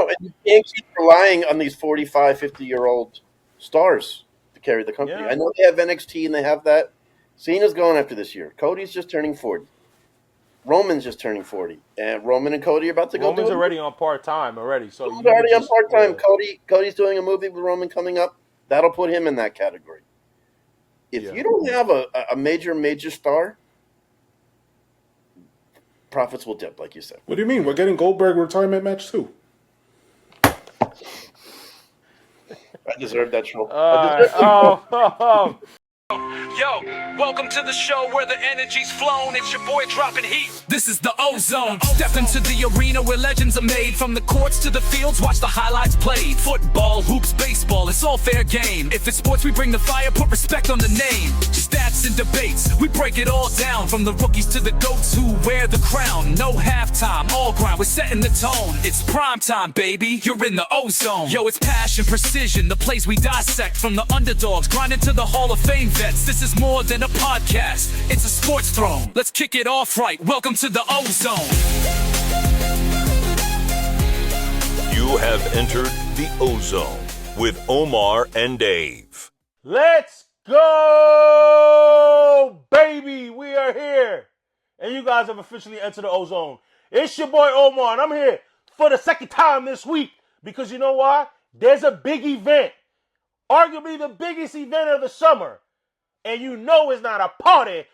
and you can't keep relying on these 45, 50-year-old stars to carry the company. Yeah. I know they have NXT and they have that. Cena's going after this year. Cody's just turning 40. Roman's just turning 40. And Roman and Cody are about to go do Roman's it. already on part-time already, so He's you could already on just part-time. Cody's doing a movie with Roman coming up. That'll put him in that category. If yeah. you don't have a major star, profits will dip, like you said. What do you mean? We're getting Goldberg retirement match too. I deserve that troll. Oh. Yo, welcome to the show where the energy's flown. It's your boy dropping heat. This is the Ozone. Step into the arena where legends are made. From the courts to the fields, watch the highlights played. Football, hoops, baseball, it's all fair game. If it's sports, we bring the fire, put respect on the name. Stats and debates, we break it all down. From the rookies to the goats who wear the crown. No halftime, all grind, we're setting the tone. It's prime time, baby, you're in the Ozone. Yo, it's passion, precision, the plays we dissect. From the underdogs, grinding to the Hall of Fame vets. This is more than a podcast, it's a sports throne. Let's kick it off right, welcome to the Ozone. You have entered the Ozone with Omar and Dave. Let's go, baby. We are here. And you guys have officially entered the Ozone. It's your boy Omar, and I'm here for the second time this week. Because you know why? There's a big event. Arguably the biggest event of the summer. And you know it's not a party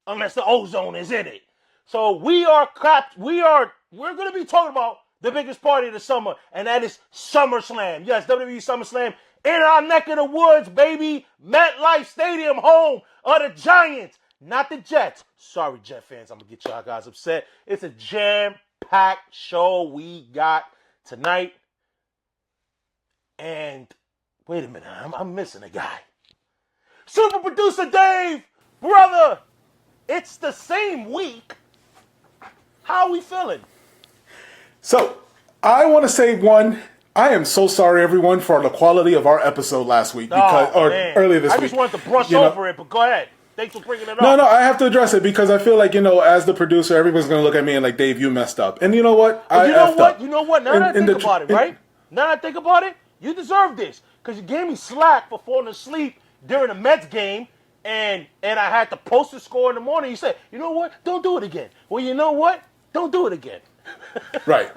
unless the Ozone is in it. So we're going to be talking about the biggest party of the summer, and that is Summerslam. Yes, WWE Summerslam in our neck of the woods, baby. MetLife Stadium, home of the Giants, not the Jets. Sorry, Jet fans, I'm going to get y'all guys upset. It's a jam-packed show we got tonight. And wait a minute, I'm missing a guy. Super producer Dave, brother, it's the same week. How are we feeling? So, I want to say I am so sorry, everyone, for the quality of our episode last week earlier this week. I just wanted to brush over it, but go ahead. Thanks for bringing it up. No, I have to address it because I feel like, as the producer, everyone's going to look at me and like, Dave, you messed up. And you know what? You know what? Now that I think about it, right? Now that I think about it, you deserve this because you gave me slack for falling asleep during a Mets game, and I had to post the score in the morning. You said, you know what? Don't do it again. Well, you know what? Don't do it again. Right.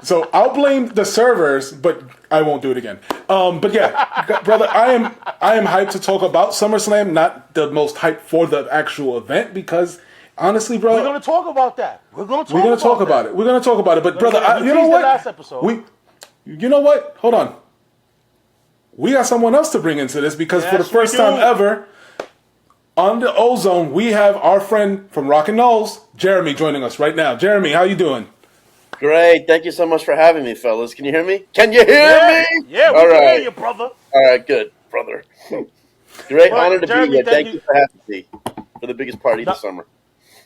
So I'll blame the servers, but I won't do it again. But yeah, brother, I am hyped to talk about SummerSlam, not the most hyped for the actual event, because honestly, bro, we're going to talk about that. We're going to talk about it. But brother, you know what? Last episode. You know what? Hold on. We got someone else to bring into this because for the first time ever on the Ozone, we have our friend from Rockin' Noles, Jeremy, joining us right now. Jeremy, how you doing? Great. Thank you so much for having me, fellas. Can you hear me? Can you hear me? Yeah, we can hear you, brother. All right, good, brother. Great honor to be here. Thank you for having me for the biggest party of the summer.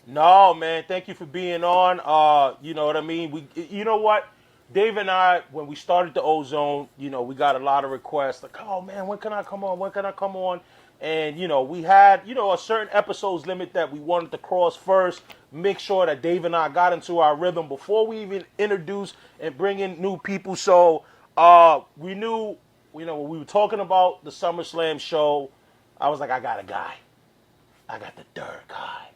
No, man, thank you for being on. You know what I mean? You know what? Dave and I, when we started the Ozone, we got a lot of requests like, oh man, when can I come on? And, we had, a certain episodes limit that we wanted to cross first, make sure that Dave and I got into our rhythm before we even introduce and bring in new people. So we knew, when we were talking about the SummerSlam show, I was like, I got a guy. I got the third guy.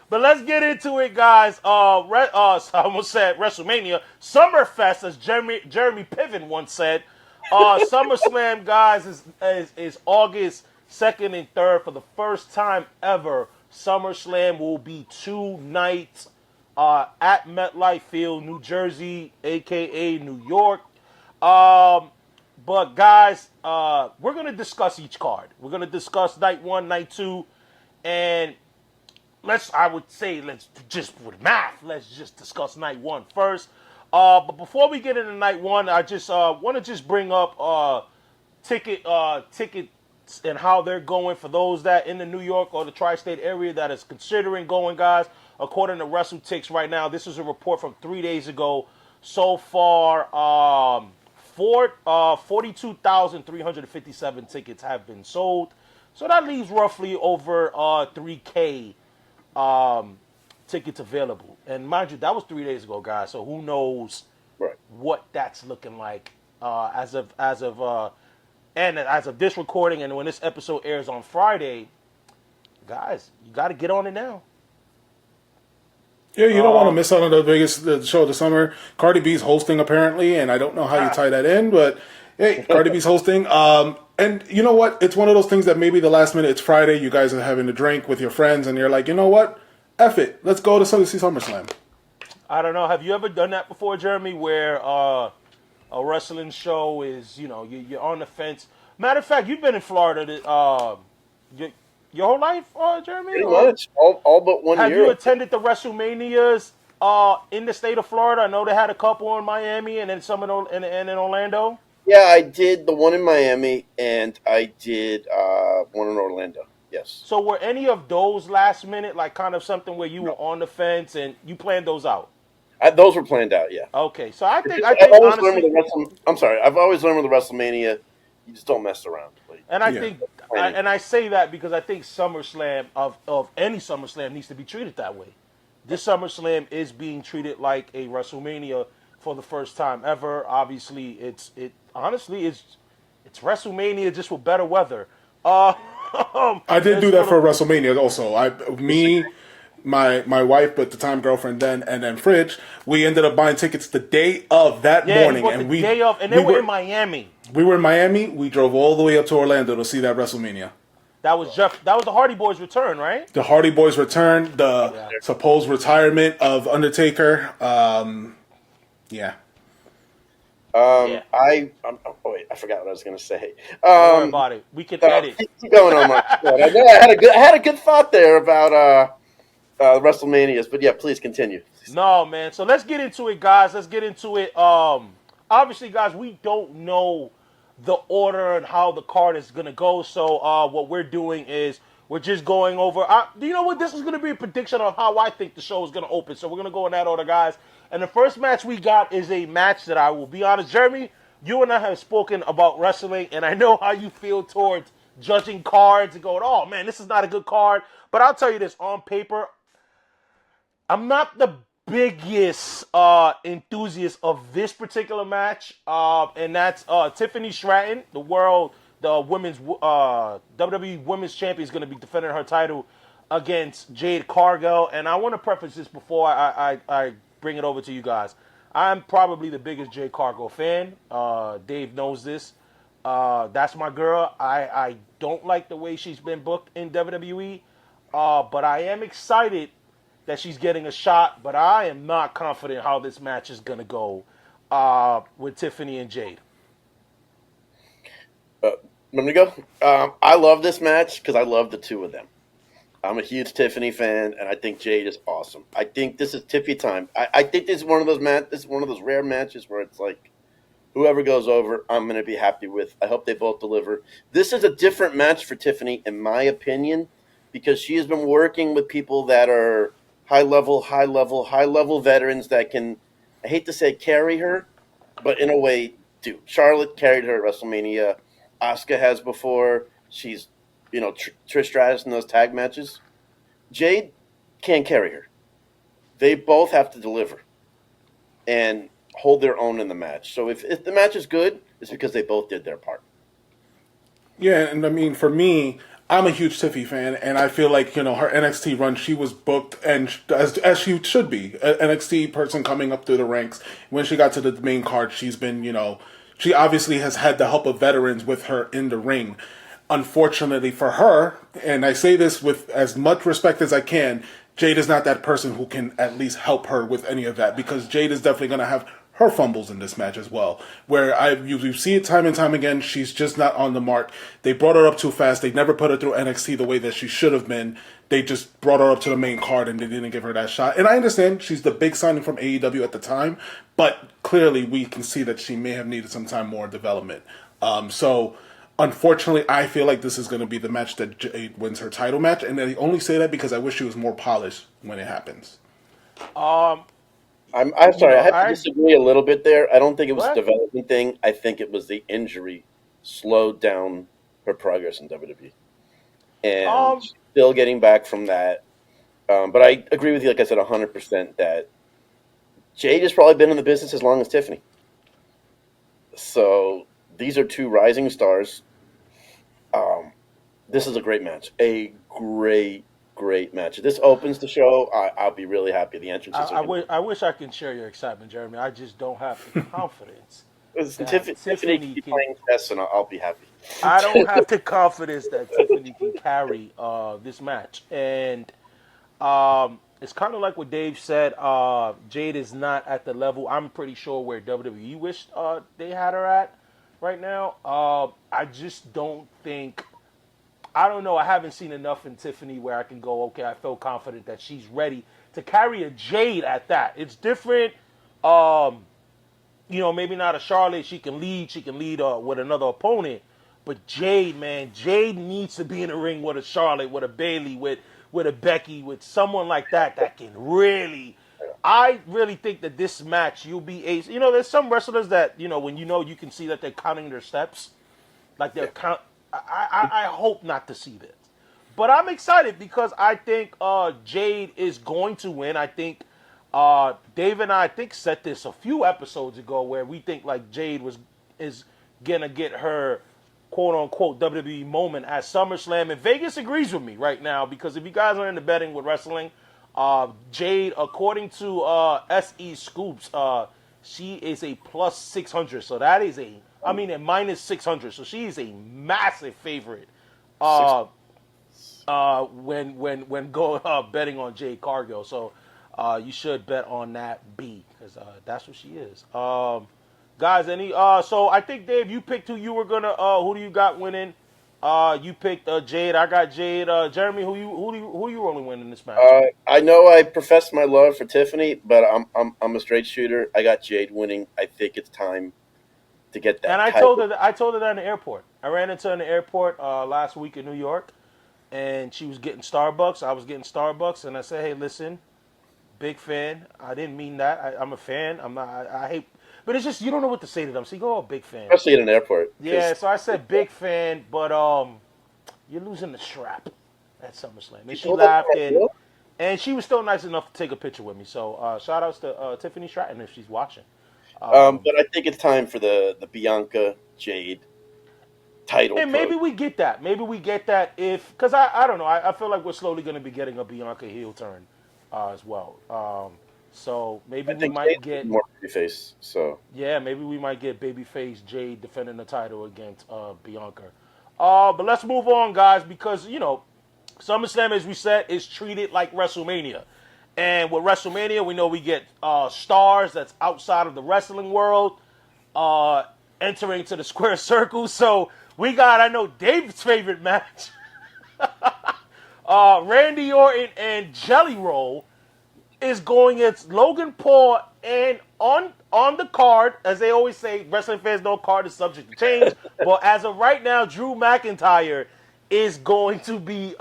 But let's get into it, guys. I almost said WrestleMania. Summerfest, as Jeremy Piven once said. SummerSlam, guys, is August 2nd and 3rd. For the first time ever, SummerSlam will be 2 nights at MetLife Field, New Jersey, a.k.a. New York. But, guys, we're going to discuss each card. We're going to discuss night 1, night 2, and let's just discuss night 1 first. But before we get into night 1, I just want to bring up tickets and how they're going for those that in the New York or the tri-state area that is considering going, guys. According to WrestleTix right now, this is a report from 3 days ago. So far, 42,357 tickets have been sold. So that leaves roughly over 3K tickets available. And mind you, that was 3 days ago, guys. So who knows Right. what that's looking like as of this recording, and when this episode airs on Friday, guys, you got to get on it now. Yeah, you don't want to miss out on the biggest show of the summer. Cardi B's hosting apparently, and I don't know how you tie that in, but hey, Cardi B's hosting. And you know what? It's one of those things that maybe the last minute, it's Friday, you guys are having a drink with your friends, and you're like, you know what? F it. Let's go to see SummerSlam. I don't know. Have you ever done that before, Jeremy, where a wrestling show is, you're on the fence? Matter of fact, you've been in Florida your whole life, Jeremy? Pretty much. All but 1 year. Have you attended the WrestleManias in the state of Florida? I know they had a couple in Miami and then some in Orlando. Yeah, I did the one in Miami, and I did one in Orlando. Yes. So were any of those last minute, like kind of something where you were on the fence and you planned those out? Those were planned out, yeah. Okay, so I think I've always honestly, learned with I'm sorry. I've always learned with WrestleMania, you just don't mess around. Like, and I think, and I say that because I think SummerSlam of any SummerSlam needs to be treated that way. This SummerSlam is being treated like a WrestleMania for the first time ever. Obviously, it's WrestleMania just with better weather. I did do that for WrestleMania also. My wife, but the time girlfriend then, and then Fridge, we ended up buying tickets the day of that morning. And the day of, and they were in Miami. We were in Miami. We drove all the way up to Orlando to see that WrestleMania. That was the Hardy Boys' return, right? The Hardy Boys' return, the supposed retirement of Undertaker. Yeah. I forgot what I was going to say. Don't worry about it. We can edit. Keep going on my. I had a good thought there about WrestleManias, but yeah, please continue. No, man. So let's get into it, guys. Let's get into it. Obviously, guys, we don't know the order and how the card is gonna go. So what we're doing is we're just going over. You know what? This is gonna be a prediction of how I think the show is gonna open. So we're gonna go in that order, guys. And the first match we got is a match that I will be honest, Jeremy, you and I have spoken about wrestling, and I know how you feel towards judging cards and going, oh man, this is not a good card. But I'll tell you this, on paper, I'm not the biggest enthusiast of this particular match, and that's Tiffany Stratton, the women's WWE Women's Champion, is going to be defending her title against Jade Cargill. And I want to preface this before I bring it over to you guys. I'm probably the biggest Jade Cargill fan. Dave knows this. That's my girl. I don't like the way she's been booked in WWE, but I am excited that she's getting a shot, but I am not confident how this match is going to go with Tiffany and Jade. Let me go. I love this match because I love the two of them. I'm a huge Tiffany fan, and I think Jade is awesome. I think this is Tiffy time. I think this is one of those rare matches where it's like, whoever goes over, I'm going to be happy with. I hope they both deliver. This is a different match for Tiffany, in my opinion, because she has been working with people that are high level veterans that can, I hate to say carry her, but in a way do. Charlotte carried her at WrestleMania. Asuka has before. She's, Trish Stratus in those tag matches. Jade can't carry her. They both have to deliver and hold their own in the match. So if the match is good, it's because they both did their part. Yeah, and I mean, for me, I'm a huge Tiffy fan, and I feel like, her NXT run, she was booked, and as she should be, an NXT person coming up through the ranks. When she got to the main card, she's been, she obviously has had the help of veterans with her in the ring. Unfortunately for her, and I say this with as much respect as I can, Jade is not that person who can at least help her with any of that, because Jade is definitely going to have her fumbles in this match as well, where you see it time and time again. She's just not on the mark. They brought her up too fast. They never put her through NXT the way that she should have been. They just brought her up to the main card and they didn't give her that shot. And I understand she's the big signing from AEW at the time, but clearly we can see that she may have needed some time more development. So unfortunately, I feel like this is going to be the match that Jade wins her title match, and I only say that because I wish she was more polished when it happens. I'm sorry, I have to disagree a little bit there. I don't think it was a development thing. I think it was the injury slowed down her progress in WWE. And she's still getting back from that. But I agree with you, like I said, 100% that Jade has probably been in the business as long as Tiffany. So these are two rising stars. Um, this is a great match. A great match. If this opens the show, I'll be really happy. The entrances are going to I wish I can share your excitement, Jeremy. I just don't have the confidence be. that Tiffany can Tiffany be can. playing chess, and I'll be happy. I don't have the confidence that Tiffany can carry this match, and it's kind of like what Dave said. Jade is not at the level I'm pretty sure where WWE wished they had her at right now. I just don't think. I don't know. I haven't seen enough in Tiffany where I can go, okay, I feel confident that she's ready to carry a Jade at that. It's different. Maybe not a Charlotte. She can lead. She can lead with another opponent. But Jade, man, Jade needs to be in the ring with a Charlotte, with a Bailey, with a Becky, with someone like that can really. I really think that this match, you'll be ace. There's some wrestlers that when you can see that they're counting their steps, like they're count. I hope not to see this, but I'm excited because I think Jade is going to win. I think Dave and I think said this a few episodes ago where we think like Jade is gonna get her quote unquote WWE moment at SummerSlam, and Vegas agrees with me right now because if you guys are into betting with wrestling, Jade, according to SE Scoops, she is a plus 600, so that is a minus 600, so she is a massive favorite. Six, When go betting on Jade Cargill, so you should bet on that B because that's what she is. Guys, any so I think Dave, you picked who you were gonna who do you got winning? You picked Jade. I got Jade. Jeremy, who you rolling winning this match? I know I professed my love for Tiffany, but I'm a straight shooter. I got Jade winning. I think it's time to get that. And title. I told her that in the airport. I ran into her in the airport last week in New York, and she was getting Starbucks. I was getting Starbucks, and I said, "Hey, listen, big fan. I didn't mean that. I'm a fan. I'm not. I hate, but it's just you don't know what to say to them. So you go, oh, big fan. Especially in an airport. Yeah. So I said, big fan, but you're losing the strap at SummerSlam. And she told them laughed, how I feel? and she was still nice enough to take a picture with me. So shout outs to Tiffany Stratton if she's watching. But I think it's time for the Bianca Jade title. And maybe we get that. Maybe we get that because I don't know. I feel like we're slowly going to be getting a Bianca heel turn as well. So maybe I we think might Jade's get more face. So yeah, maybe we might get babyface Jade defending the title against Bianca. But let's move on, guys, because SummerSlam, as we said, is treated like WrestleMania. And with WrestleMania, we know we get stars that's outside of the wrestling world entering to the square circle. So we got, I know, David's favorite match. Randy Orton and Jelly Roll is going against Logan Paul, and on the card, as they always say, wrestling fans know card is subject to change. But as of right now, Drew McIntyre is going to be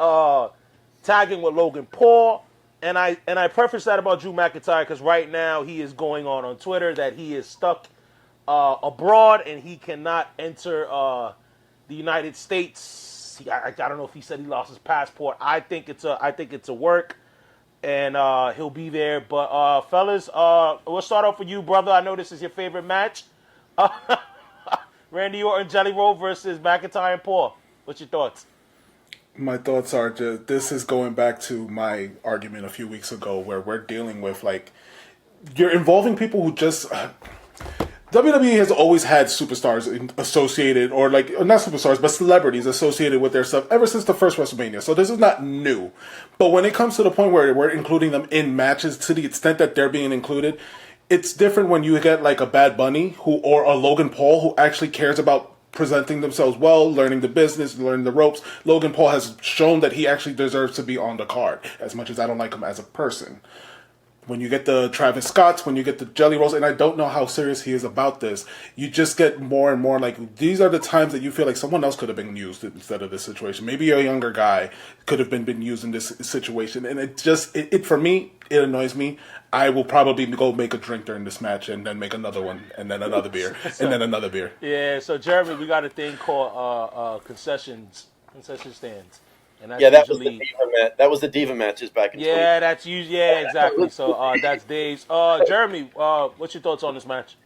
tagging with Logan Paul. And I preface that about Drew McIntyre because right now he is going on Twitter that he is stuck abroad and he cannot enter the United States. I don't know if he said he lost his passport. I think it's a work, and he'll be there. But fellas, we'll start off with you, brother. I know this is your favorite match. Randy Orton, Jelly Roll versus McIntyre and Paul. What's your thoughts? My thoughts are just this is going back to my argument a few weeks ago where we're dealing with you're involving people who just WWE has always had superstars associated or not superstars but celebrities associated with their stuff ever since the first WrestleMania. So this is not new. But when it comes to the point where we're including them in matches to the extent that they're being included, it's different when you get a Bad Bunny or a Logan Paul who actually cares about presenting themselves well, learning the business, learning the ropes. Logan Paul has shown that he actually deserves to be on the card, as much as I don't like him as a person. When you get the Travis Scotts, when you get the Jelly Rolls, and I don't know how serious he is about this, you just get more and more these are the times that you feel like someone else could have been used instead of this situation. Maybe a younger guy could have been used in this situation, and it for me, it annoys me. I will probably go make a drink during this match and then make another one and then another beer and then another beer. Yeah, so Jeremy, we got a thing called concession stands. and that's Yeah, that was the usually diva match. That was the diva matches back in 20. yeah, that's usually yeah, exactly. So that's Dave's. Jeremy, what's your thoughts on this match?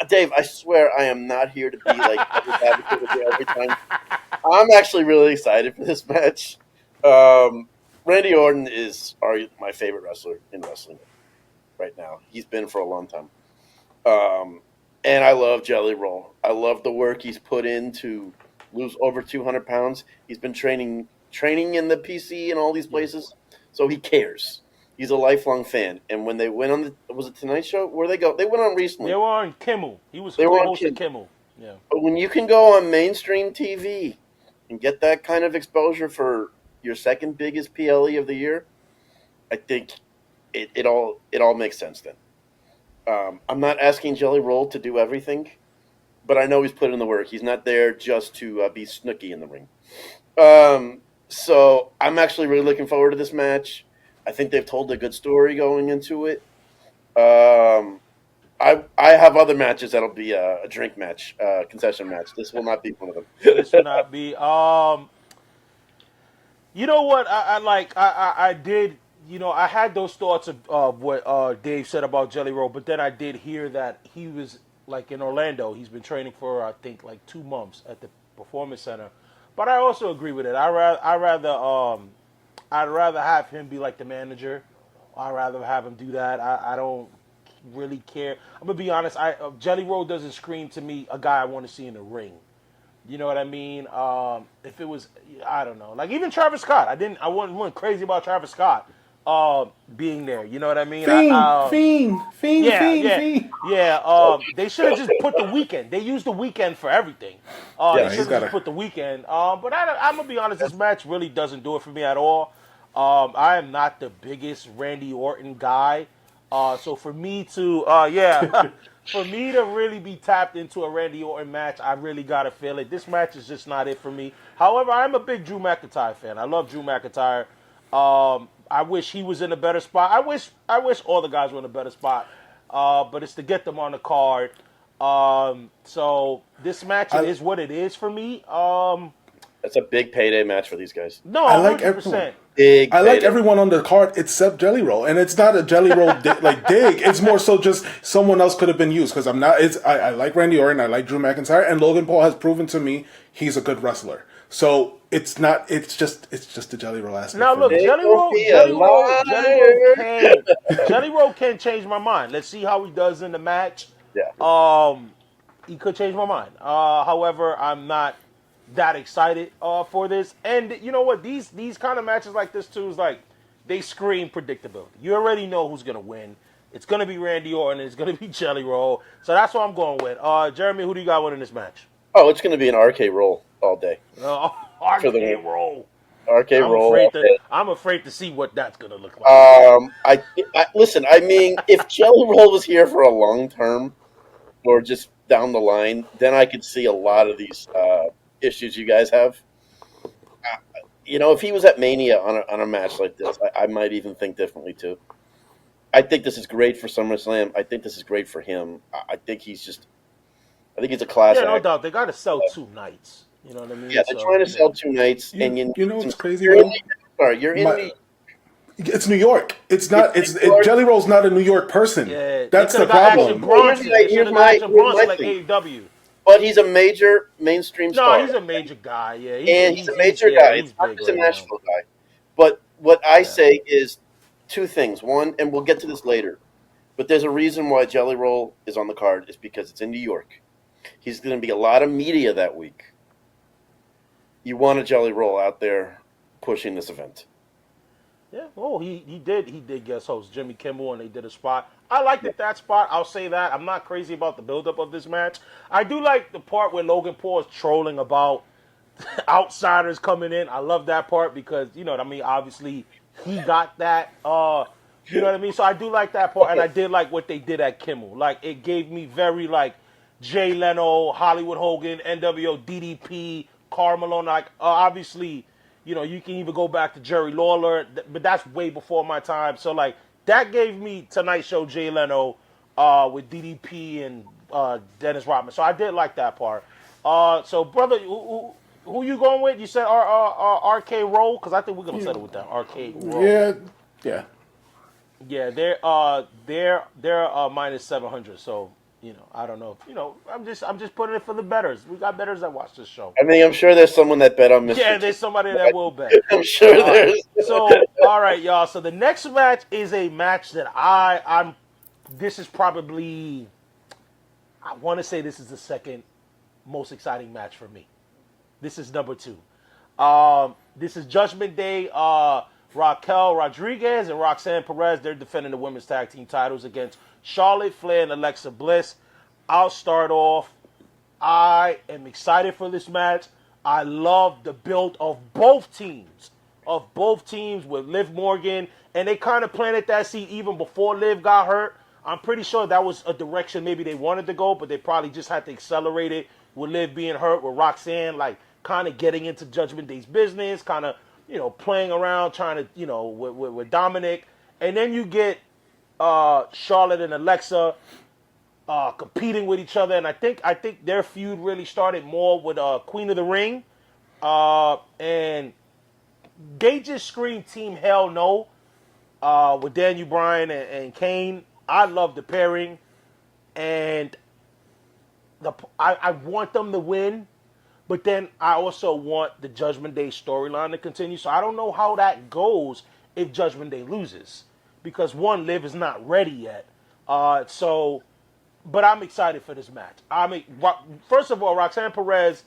Dave, I swear I am not here to be like devil's advocate with you every time. I'm actually really excited for this match. Randy Orton is my favorite wrestler in wrestling right now. He's been for a long time. And I love Jelly Roll. I love the work he's put in to lose over 200 pounds. He's been training in the PC and all these places, so he cares. He's a lifelong fan. And when they went on was it Tonight Show? Where they go? They went on They recently. were on Kimmel. He was They were on co-host of Kim. Kimmel. Yeah. But when you can go on mainstream TV and get that kind of exposure for your second biggest PLE of the year, I think it all makes sense then. I'm not asking Jelly Roll to do everything, but I know he's put in the work. He's not there just to be snooky in the ring. So I'm actually really looking forward to this match. I think they've told a good story going into it. I have other matches that'll be a drink match, concession match. This will not be one of them. This would not be. You know what? I did. You know, I had those thoughts of what Dave said about Jelly Roll, but then I did hear that he was like in Orlando. He's been training for I think like 2 months at the Performance Center. But I also agree with it. I'd rather have him be like the manager. I'd rather have him do that. I don't really care. I'm gonna be honest. Jelly Roll doesn't scream to me a guy I want to see in the ring. You know what I mean? If it was, I don't know. Like even Travis Scott, I wasn't crazy about Travis Scott being there. You know what I mean? Fiend. Yeah. They should have just put the weekend. They used the weekend for everything. Yeah, They should have just put the weekend. But I'm gonna be honest. This match really doesn't do it for me at all. I am not the biggest Randy Orton guy. So for me to, for me to really be tapped into a Randy Orton match, I really gotta feel it. This match is just not it for me. However, I'm a big Drew McIntyre fan. I love Drew McIntyre. I wish he was in a better spot. I wish all the guys were in a better spot. But it's to get them on the card. So this match is what it is for me. That's a big payday match for these guys. No, I like 100%. Big. I like payday. everyone on the card except Jelly Roll, and it's not a Jelly Roll dig. It's more so just someone else could have been used because I'm not. I like Randy Orton, I like Drew McIntyre, and Logan Paul has proven to me he's a good wrestler. So it's not. It's just the Jelly Roll aspect. Now look, They Jelly don't Roll, be Jelly a Roll, liar. Jelly Roll can change my mind. Let's see how he does in the match. Yeah. He could change my mind. However, I'm not that excited for this. And you know what? These kind of matches like this too is like they scream predictability. You already know who's gonna win. It's gonna be Randy Orton. It's gonna be Jelly Roll. So that's what I'm going with. Jeremy, who do you got winning this match? Oh, it's going to be an RK roll all day. RK For the- Roll. RK roll. I'm afraid to see what that's gonna look like. I listen. I mean, if Jelly Roll was here for a long term, or just down the line, then I could see a lot of these issues you guys have. If he was at Mania on a match like this, I might even think differently too. I think this is great for SummerSlam. I think this is great for him. I think he's a class Yeah, no act. doubt. They got to sell 2 nights. You know what I mean? Yeah, they're trying to sell 2 nights, and You know what's crazy? You're Though? you're in My- It's New York. It's not. It's New York. Jelly Roll's not a New York person. Yeah, That's they the coulda got Action problem. Bronson. They Here's should have my- got Action here's Bronson my like thing. AEW. But he's a major mainstream No, star. he's a major guy. Yeah, And he's a major guy. He's It's not big just a right now. Nashville guy. But what I say is 2 things. One, and we'll get to this later, but there's a reason why Jelly Roll is on the card. Is because it's in New York. He's going to be a lot of media that week. You want a Jelly Roll out there pushing this event. Yeah, he did guest host Jimmy Kimmel, and they did a spot. I liked that spot. I'll say that. I'm not crazy about the buildup of this match. I do like the part where Logan Paul is trolling about outsiders coming in. I love that part because, you know what I mean, obviously he got that. You know what I mean? So I do like that part, and I did like what they did at Kimmel. Like, it gave me very, like, Jay Leno, Hollywood Hogan, NWO, DDP, Carmelo. Like, obviously, you know, you can even go back to Jerry Lawler, but that's way before my time. So, like, that gave me Tonight Show Jay Leno with DDP and Dennis Rodman. So I did like that part. So, brother, Who you going with? You said RK Roll because I think we're gonna settle with that RK Roll. Yeah, yeah. Yeah, they're minus 700. So I don't know. I'm just putting it for the betters. We got betters that watch this show. I mean, I'm sure there's someone that bet on Mr. Yeah, T. there's somebody that will bet. I'm sure there's. So all right, y'all. So the next match is a match that I'm. This is probably. I want to say this is the second most exciting match for me. This is number 2. This is Judgment Day. Raquel Rodriguez and Roxanne Perez. They're defending the women's tag team titles against Charlotte Flair and Alexa Bliss. I'll start off. I am excited for this match. I love the build of both teams. With Liv Morgan. And they kind of planted that seed even before Liv got hurt. I'm pretty sure that was a direction maybe they wanted to go, but they probably just had to accelerate it with Liv being hurt, with Roxanne like kind of getting into Judgment Day's business, kind of playing around, trying to with Dominic, and then you get Charlotte and Alexa competing with each other, and I think their feud really started more with Queen of the Ring, and they just screamed Team Hell No with Daniel Bryan and Kane. I love the pairing, and I want them to win, but then I also want the Judgment Day storyline to continue. So I don't know how that goes if Judgment Day loses, because one, Liv is not ready yet. But I'm excited for this match. I mean, first of all, Roxanne Perez,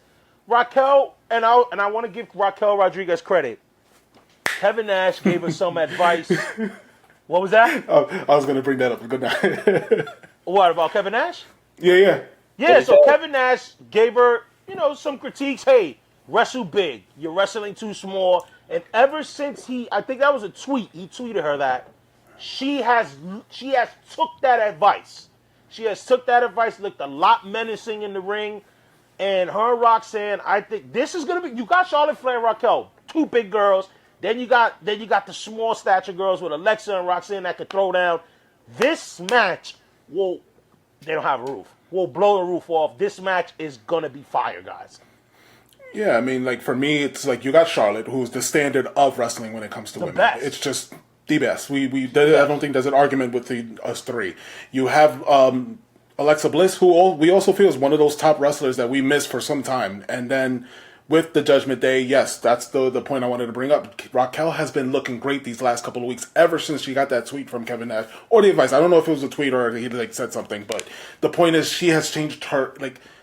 Raquel, and I want to give Raquel Rodriguez credit. Kevin Nash gave her some advice. What was that? Oh, I was going to bring that up. Good night. What about Kevin Nash? Yeah. Yeah, so Kevin Nash gave her, some critiques. Hey, wrestle big. You're wrestling too small. And ever since I think that was a tweet, he tweeted her that she has took that advice. She has took that advice, looked a lot menacing in the ring. And her and Roxanne, I think this is gonna be. You got Charlotte Flair and Raquel, 2 big girls. Then you got the small stature girls with Alexa and Roxanne that could throw down. This match they don't have a roof. We'll blow the roof off. This match is gonna be fire, guys. Yeah, I mean, like, for me, it's like you got Charlotte, who's the standard of wrestling when it comes to women. Best. It's just the best. I don't think there's an argument with us 3. You have Alexa Bliss, who we also feel is one of those top wrestlers that we missed for some time. And then with the Judgment Day, yes, that's the point I wanted to bring up. Raquel has been looking great these last couple of weeks, ever since she got that tweet from Kevin Nash, or the advice. I don't know if it was a tweet or he said something, but the point is she has changed her,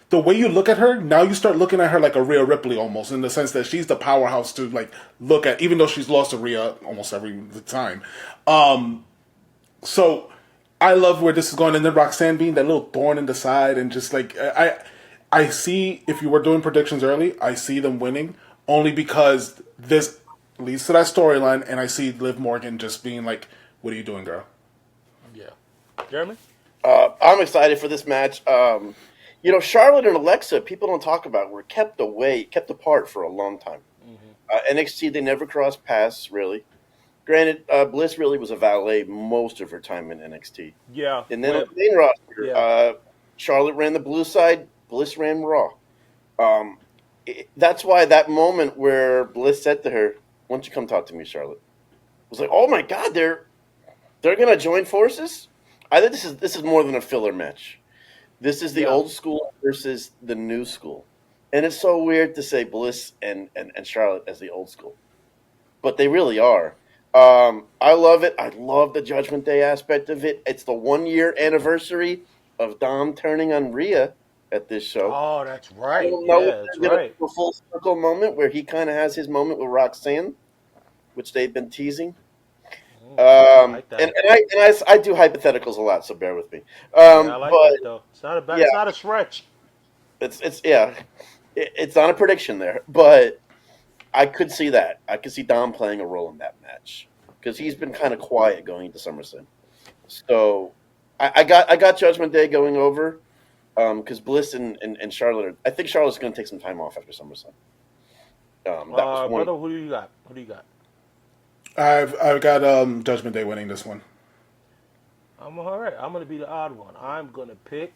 the way you look at her. Now you start looking at her like a Rhea Ripley almost, in the sense that she's the powerhouse to look at, even though she's lost to Rhea almost every time. So I love where this is going, and then Roxanne being that little thorn in the side, and just I see, if you were doing predictions early, I see them winning only because this leads to that storyline, and I see Liv Morgan just being like, "What are you doing, girl?" Yeah, Jeremy. I'm excited for this match. Charlotte and Alexa, people don't talk about, were kept apart for a long time. Mm-hmm. NXT, they never crossed paths, really. Granted, Bliss really was a valet most of her time in NXT. Yeah. And then on the main roster, Charlotte ran the blue side, Bliss ran Raw. That's why that moment where Bliss said to her, "Why don't you come talk to me, Charlotte?" was like, oh my God, they're gonna join forces. I think this is more than a filler match. This is the old school versus the new school, and it's so weird to say Bliss and Charlotte as the old school, but they really are. I love it. I love the Judgment Day aspect of it. It's the 1-year anniversary of Dom turning on Rhea at this show. Oh, that's right. I don't know Yeah, that's right. a full circle moment where he kind of has his moment with Roxanne, which they've been teasing. I like that. And I do hypotheticals a lot, so bear with me. Yeah, I like that though. It's not a bad. It's not a stretch. It's not a prediction there, but I could see that. I could see Dom playing a role in that match because he's been kind of quiet going into SummerSlam. So I got Judgment Day going over because Bliss and Charlotte. I think Charlotte's going to take some time off after SummerSlam. That was one. Brother, who do you got? I've got Judgment Day winning this one. I'm all right. I'm going to be the odd one. I'm going to pick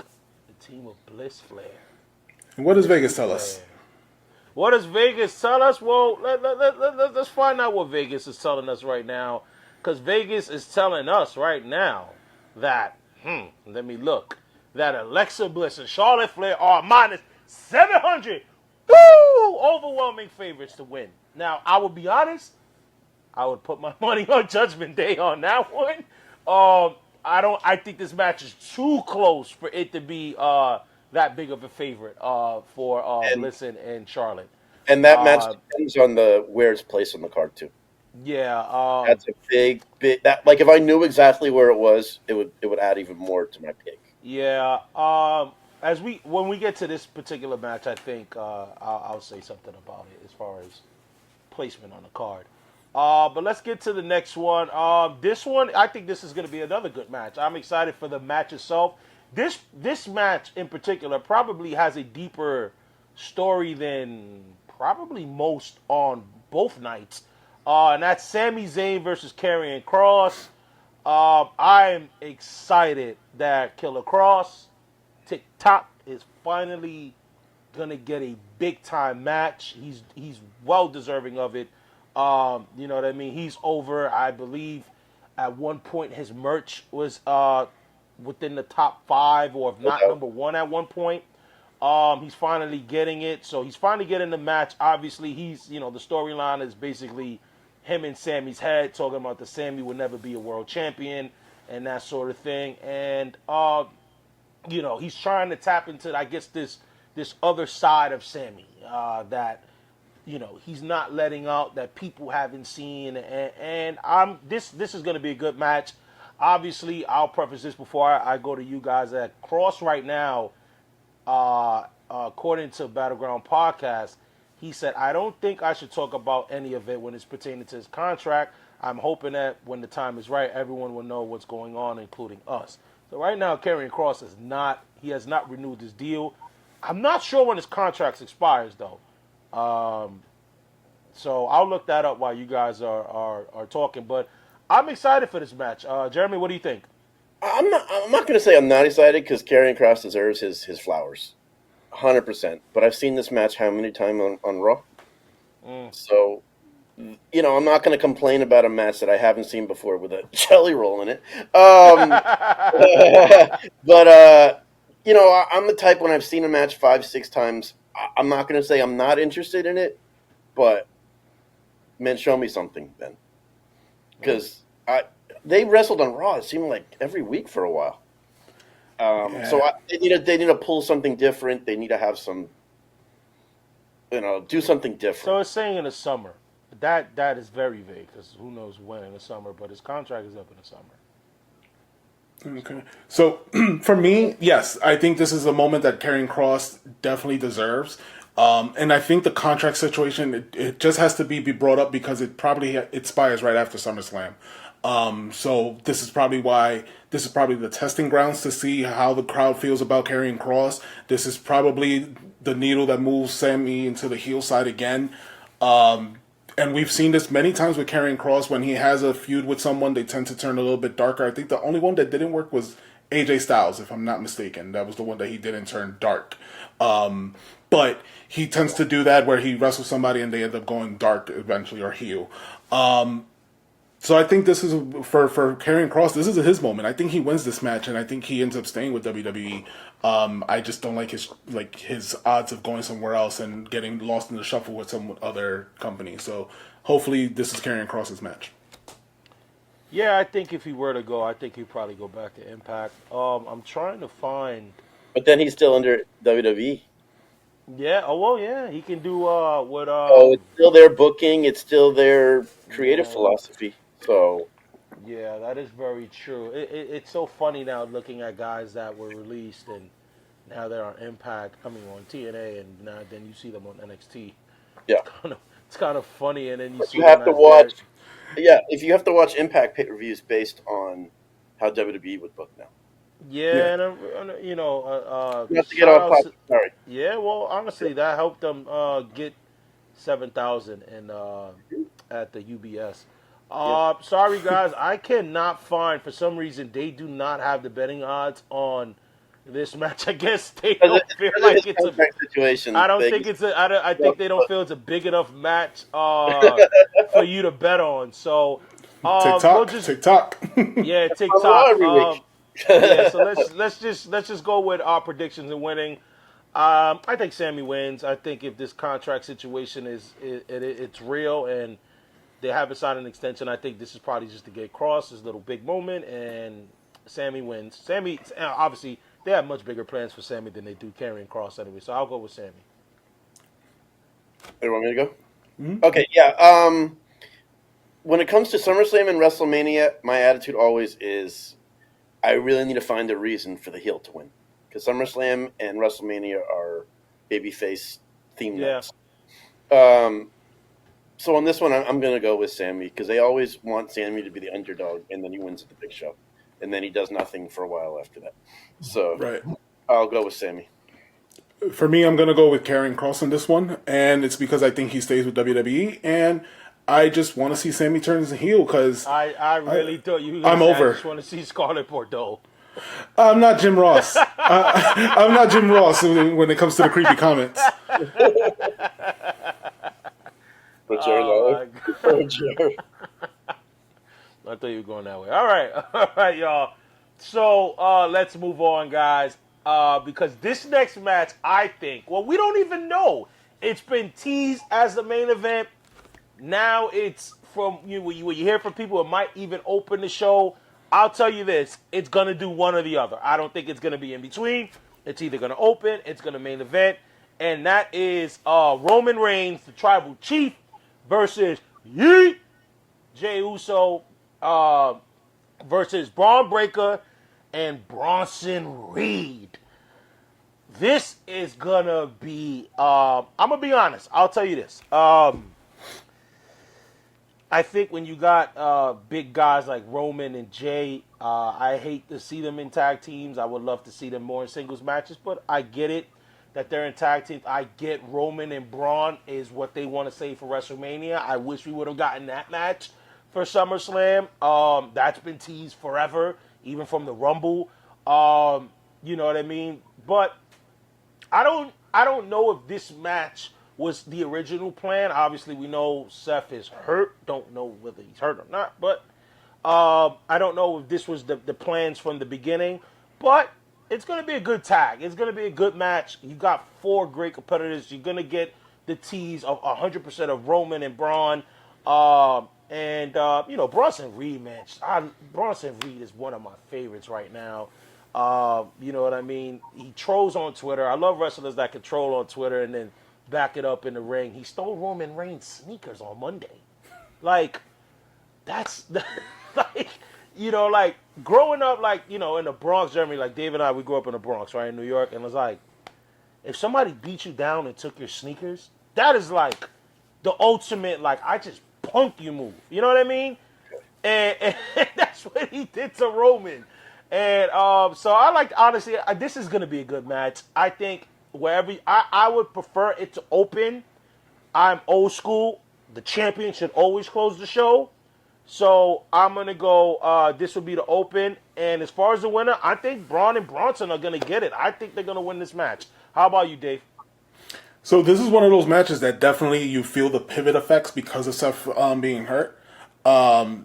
the team of Bliss Flair. And what does Vegas tell us? What does Vegas tell us? Well, let's find out what Vegas is telling us right now. Because Vegas is telling us right now that, let me look, that Alexa Bliss and Charlotte Flair are minus 700. Woo! Overwhelming favorites to win. Now, I will be honest, I would put my money on Judgment Day on that one. I think this match is too close for it to be that big of a favorite for And Bliss and Charlotte. that match depends on where it's placed on the card too. Yeah. That's a big that like if I knew exactly where it was, it would add even more to my pick. Yeah. As when we get to this particular match, I think I'll say something about it as far as placement on the card. But let's get to the next one. This one, I think this is going to be another good match. I'm excited for the match itself. This match in particular probably has a deeper story than probably most on both nights. And that's Sami Zayn versus Karrion Kross. I'm excited that Killer Kross, TikTok, is finally gonna get a big time match. He's well deserving of it. You know what I mean? He's over. I believe at one point his merch was within the top 5, or if not number 1 at one point. He's finally getting it. So he's finally getting the match. Obviously, the storyline is basically him in Sammy's head talking about the Sammy would never be a world champion and that sort of thing. And he's trying to tap into, I guess, this other side of Sammy that he's not letting out, that people haven't seen, and this is going to be a good match. Obviously, I'll preface this before I go to you guys that Cross right now, according to Battleground Podcast, he said, I don't think I should talk about any of it when it's pertaining to his contract. I'm hoping that when the time is right, everyone will know what's going on, including us. So right now, Karrion Kross has not renewed his deal. I'm not sure when his contract expires, though. So I'll look that up while you guys are talking. But I'm excited for this match. Jeremy, what do you think? I'm not going to say I'm not excited because Karrion Kross deserves his flowers, 100%. But I've seen this match how many times on Raw? So, I'm not going to complain about a match that I haven't seen before with a jelly roll in it. But I'm the type when I've seen a match 5-6 times, I'm not going to say I'm not interested in it, but man, show me something then, because they wrestled on Raw. It seemed like every week for a while. So they need to pull something different. They need to have some, do something different. So it's saying in the summer. That is very vague because who knows when in the summer. But his contract is up in the summer. Okay. So for me, yes, I think this is a moment that Karrion Kross definitely deserves. And I think the contract situation, it just has to be brought up because it probably expires right after SummerSlam. So this is probably the testing grounds to see how the crowd feels about Karrion Kross. This is probably the needle that moves Sammy into the heel side again. And we've seen this many times with Karrion Kross. When he has a feud with someone, they tend to turn a little bit darker. I think the only one that didn't work was AJ Styles, if I'm not mistaken. That was the one that he didn't turn dark. But he tends to do that where he wrestles somebody and they end up going dark eventually, or heel. So I think this is for Karrion Kross. This is his moment. I think he wins this match, and I think he ends up staying with WWE. I just don't like his odds of going somewhere else and getting lost in the shuffle with some other company. So hopefully this is Karrion Kross's match. Yeah, I think if he were to go, I think he'd probably go back to Impact. I'm trying to find. But then he's still under WWE. Yeah. Oh well. Yeah. He can do what. It's still their booking. It's still their creative philosophy. So. Yeah, that is very true. It's so funny now looking at guys that were released and now they're on Impact, on TNA, and now then you see them on NXT. Yeah. It's kind of funny, and then you see. You have to watch. Yeah, if you have to watch Impact pay-per-views based on how WWE would book now. Yeah, and you have to get off. Sorry. Yeah, well, honestly, that helped them get 7,000 at the UBS. Sorry, guys, I cannot find, for some reason, they do not have the betting odds on this match. I guess they Because don't feel of like his it's a. contract situation. I don't think Vegas. it's a. I think they don't feel it's a big enough match for you to bet on. So we'll TikTok, just TikTok. yeah On Raw TikTok. every week. Yeah, so let's just go with our predictions and winning. I think Sammy wins. I think if this contract situation it's real and they haven't signed an extension, I think this is probably just to get across this little big moment, and Sammy wins. Sammy, obviously, they have much bigger plans for Sammy than they do carrying Cross anyway, so I'll go with Sammy. You want me to go? Okay, yeah. When it comes to SummerSlam and WrestleMania, my attitude always is I really need to find a reason for the heel to win. Because SummerSlam and WrestleMania are babyface theme Yeah. nights. So on this one, I'm going to go with Sammy because they always want Sammy to be the underdog, and then he wins at the big show. And then he does nothing for a while after that. So Right. I'll go with Sammy. For me, I'm gonna go with Karrion Kross in this one, and it's because I think he stays with WWE, and I just want to see Sammy turn as a heel because I really thought you. I'm over. I just want to see Scarlett Bordeaux. I'm not Jim Ross. I'm not Jim Ross when it comes to the creepy comments. But Jerry Lawler. I thought you were going that way. All right, y'all. So let's move on, guys. Because this next match, I think, well, we don't even know. It's been teased as the main event. Now it's from what you hear from people. It might even open the show. I'll tell you this: it's gonna do one or the other. I don't think it's gonna be in between. It's either gonna open, it's gonna main event, and that is Roman Reigns, the Tribal Chief, versus Yeet Jey Uso versus Braun Breaker and Bronson Reed. This is gonna be. I'm gonna be honest. I'll tell you this. I think when you got big guys like Roman and Jay, I hate to see them in tag teams. I would love to see them more in singles matches, but I get it that they're in tag teams. I get Roman and Braun is what they want to say for WrestleMania. I wish we would have gotten that match for SummerSlam. That's been teased forever, even from the Rumble. You know what I mean? But I don't know if this match was the original plan. Obviously, we know Seth is hurt. Don't know whether he's hurt or not. But I don't know if this was the plans from the beginning. But it's going to be a good tag. It's going to be a good match. You got 4 great competitors. You're going to get the tease of 100% of Roman and Braun. Bronson Reed, man. Bronson Reed is one of my favorites right now. You know what I mean? He trolls on Twitter. I love wrestlers that can troll on Twitter and then back it up in the ring. He stole Roman Reigns' sneakers on Monday. Like, that's like, growing up, in the Bronx, Germany, like Dave and I, we grew up in the Bronx, right, in New York, and it was like, if somebody beat you down and took your sneakers, that is like the ultimate, like, I just punk you move. You know what I mean? And that's what he did to Roman. And so honestly, this is going to be a good match. I think I would prefer it to open. I'm old school. The champion should always close the show. So I'm going to go, this will be the open. And as far as the winner, I think Braun and Bronson are going to get it. I think they're going to win this match. How about you, Dave? So this is one of those matches that definitely you feel the pivot effects because of Seth being hurt. I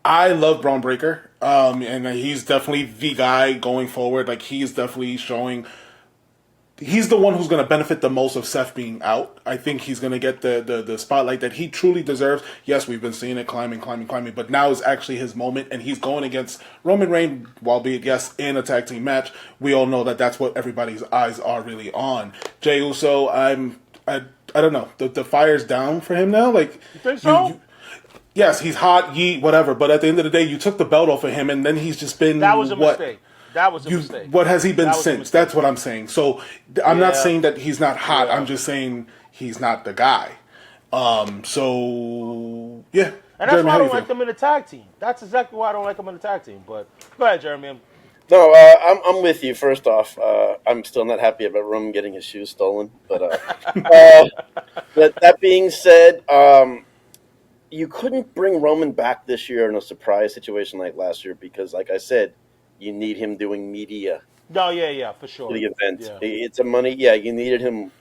love Braun Breaker, and he's definitely the guy going forward. Like, he's definitely showing he's the one who's going to benefit the most of Seth being out. I think he's going to get the spotlight that he truly deserves. Yes, we've been seeing it climbing, but now is actually his moment, and he's going against Roman Reigns, albeit, yes, in a tag team match. We all know that that's what everybody's eyes are really on. Jey Uso, I don't know. The fire's down for him now. Like, you think so? Yes, he's hot, yeet, whatever, but at the end of the day, you took the belt off of him, and then he's just been... That was a mistake. That was a mistake. What has he been since? That's what I'm saying. So I'm not saying that he's not hot. Yeah. I'm just saying he's not the guy. So yeah. And that's Jeremy, why I don't like them in a tag team. That's exactly why I don't like them in a tag team. But go ahead, Jeremy. No, I'm with you. First off, I'm still not happy about Roman getting his shoes stolen. But but that being said, you couldn't bring Roman back this year in a surprise situation like last year because, like I said, you need him doing media No, yeah, for for sure. the event. Yeah. It's a money. Yeah, you needed him.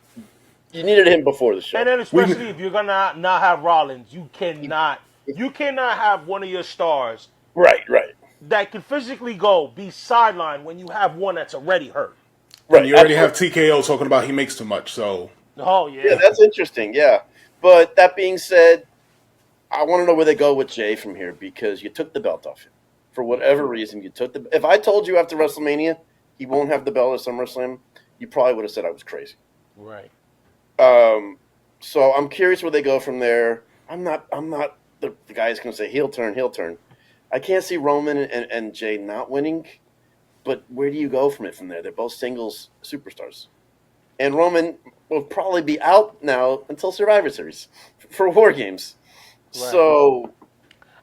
You needed him before the And show. then especially if you're gonna not have Rollins, you cannot have one of your stars Right, that can physically be sidelined when you have one that's already hurt. And right. you already have Absolutely. TKO talking about he makes too much. So Oh Yeah, yeah. that's interesting. Yeah, but that being said, I want to know where they go with Jay from here because you took the belt off him for Yeah. whatever reason. You took the. If I told you after WrestleMania he won't have the belt at SummerSlam, you probably would have said I was crazy. Right. Um, so I'm curious where they go from there. I'm not. The guy who's going to say heel turn, heel turn. I can't see Roman and Jay not winning, but where do you go from it from there? They're both singles superstars, and Roman will probably be out now until Survivor Series for War Games. Right. So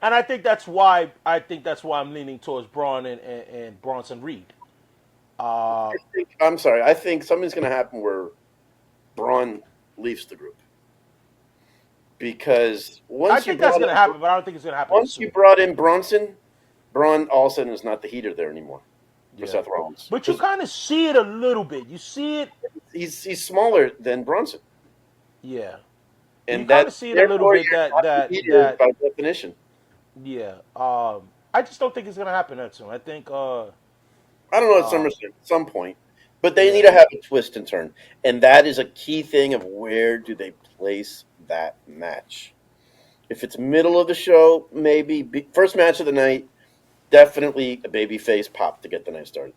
And I think that's why I'm leaning towards Braun and Bronson Reed. I'm sorry. I think something's going to happen where Braun leaves the group because I think that's gonna happen, but I don't think it's gonna happen this once you soon. brought in Bronson, Braun all of a sudden is not the heater there anymore for Yeah. Seth Rollins But you because kind of see it a little bit. You see it, he's smaller than Bronson, yeah. You and kind that of see it a little therefore bit you're that not the that heater that by definition. yeah. I just don't think it's gonna happen that soon. I think I don't know at uh SummerSlam at some point, but they need yeah. to have a twist and turn, and that is a key thing of where do they place that match. If it's middle of the show, maybe first match of the night, definitely a baby face pop to get the night started.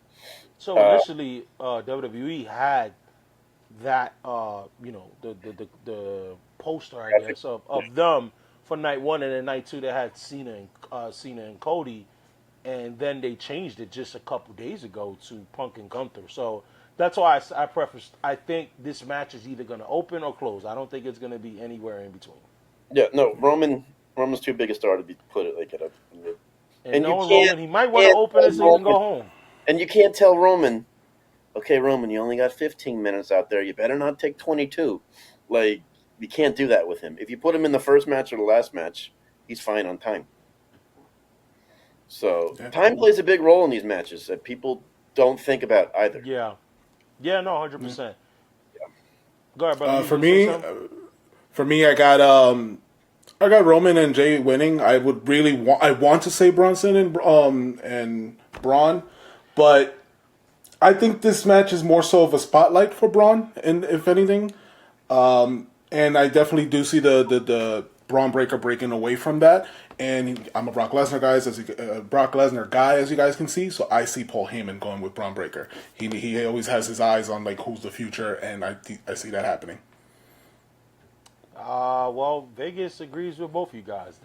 So Uh, initially, WWE had that the poster I guess of them for night one, and then night two they had Cena and Cody, and then they changed it just a couple days ago to Punk and Gunther. So that's why I preface. I think this match is either going to open or close. I don't think it's going to be anywhere in between. yeah, no, Roman's too big a star to be put it like it. And And you knowing Roman, he might want to can't open tell it so he can Roman, go home. and you can't tell Roman, okay, Roman, you only got 15 minutes out there. You better not take 22. Like you can't do that with him. If you put him in the first match or the last match, he's fine on time. So yeah. time plays a big role in these matches that people don't think about either. Yeah, yeah, no, 100%. Go ahead, brother. uh, You for gonna say me, something? for me, I got Roman and Jay winning. I want to say Bronson and Braun, but I think this match is more so of a spotlight for Braun, and if anything, and I definitely do see the Braun Breaker breaking away from that. And I'm a Brock Lesnar guy, as you guys can see. So I see Paul Heyman going with Braun Breaker. He always has his eyes on like who's the future, and I see that happening. Well, Vegas agrees with both of you guys.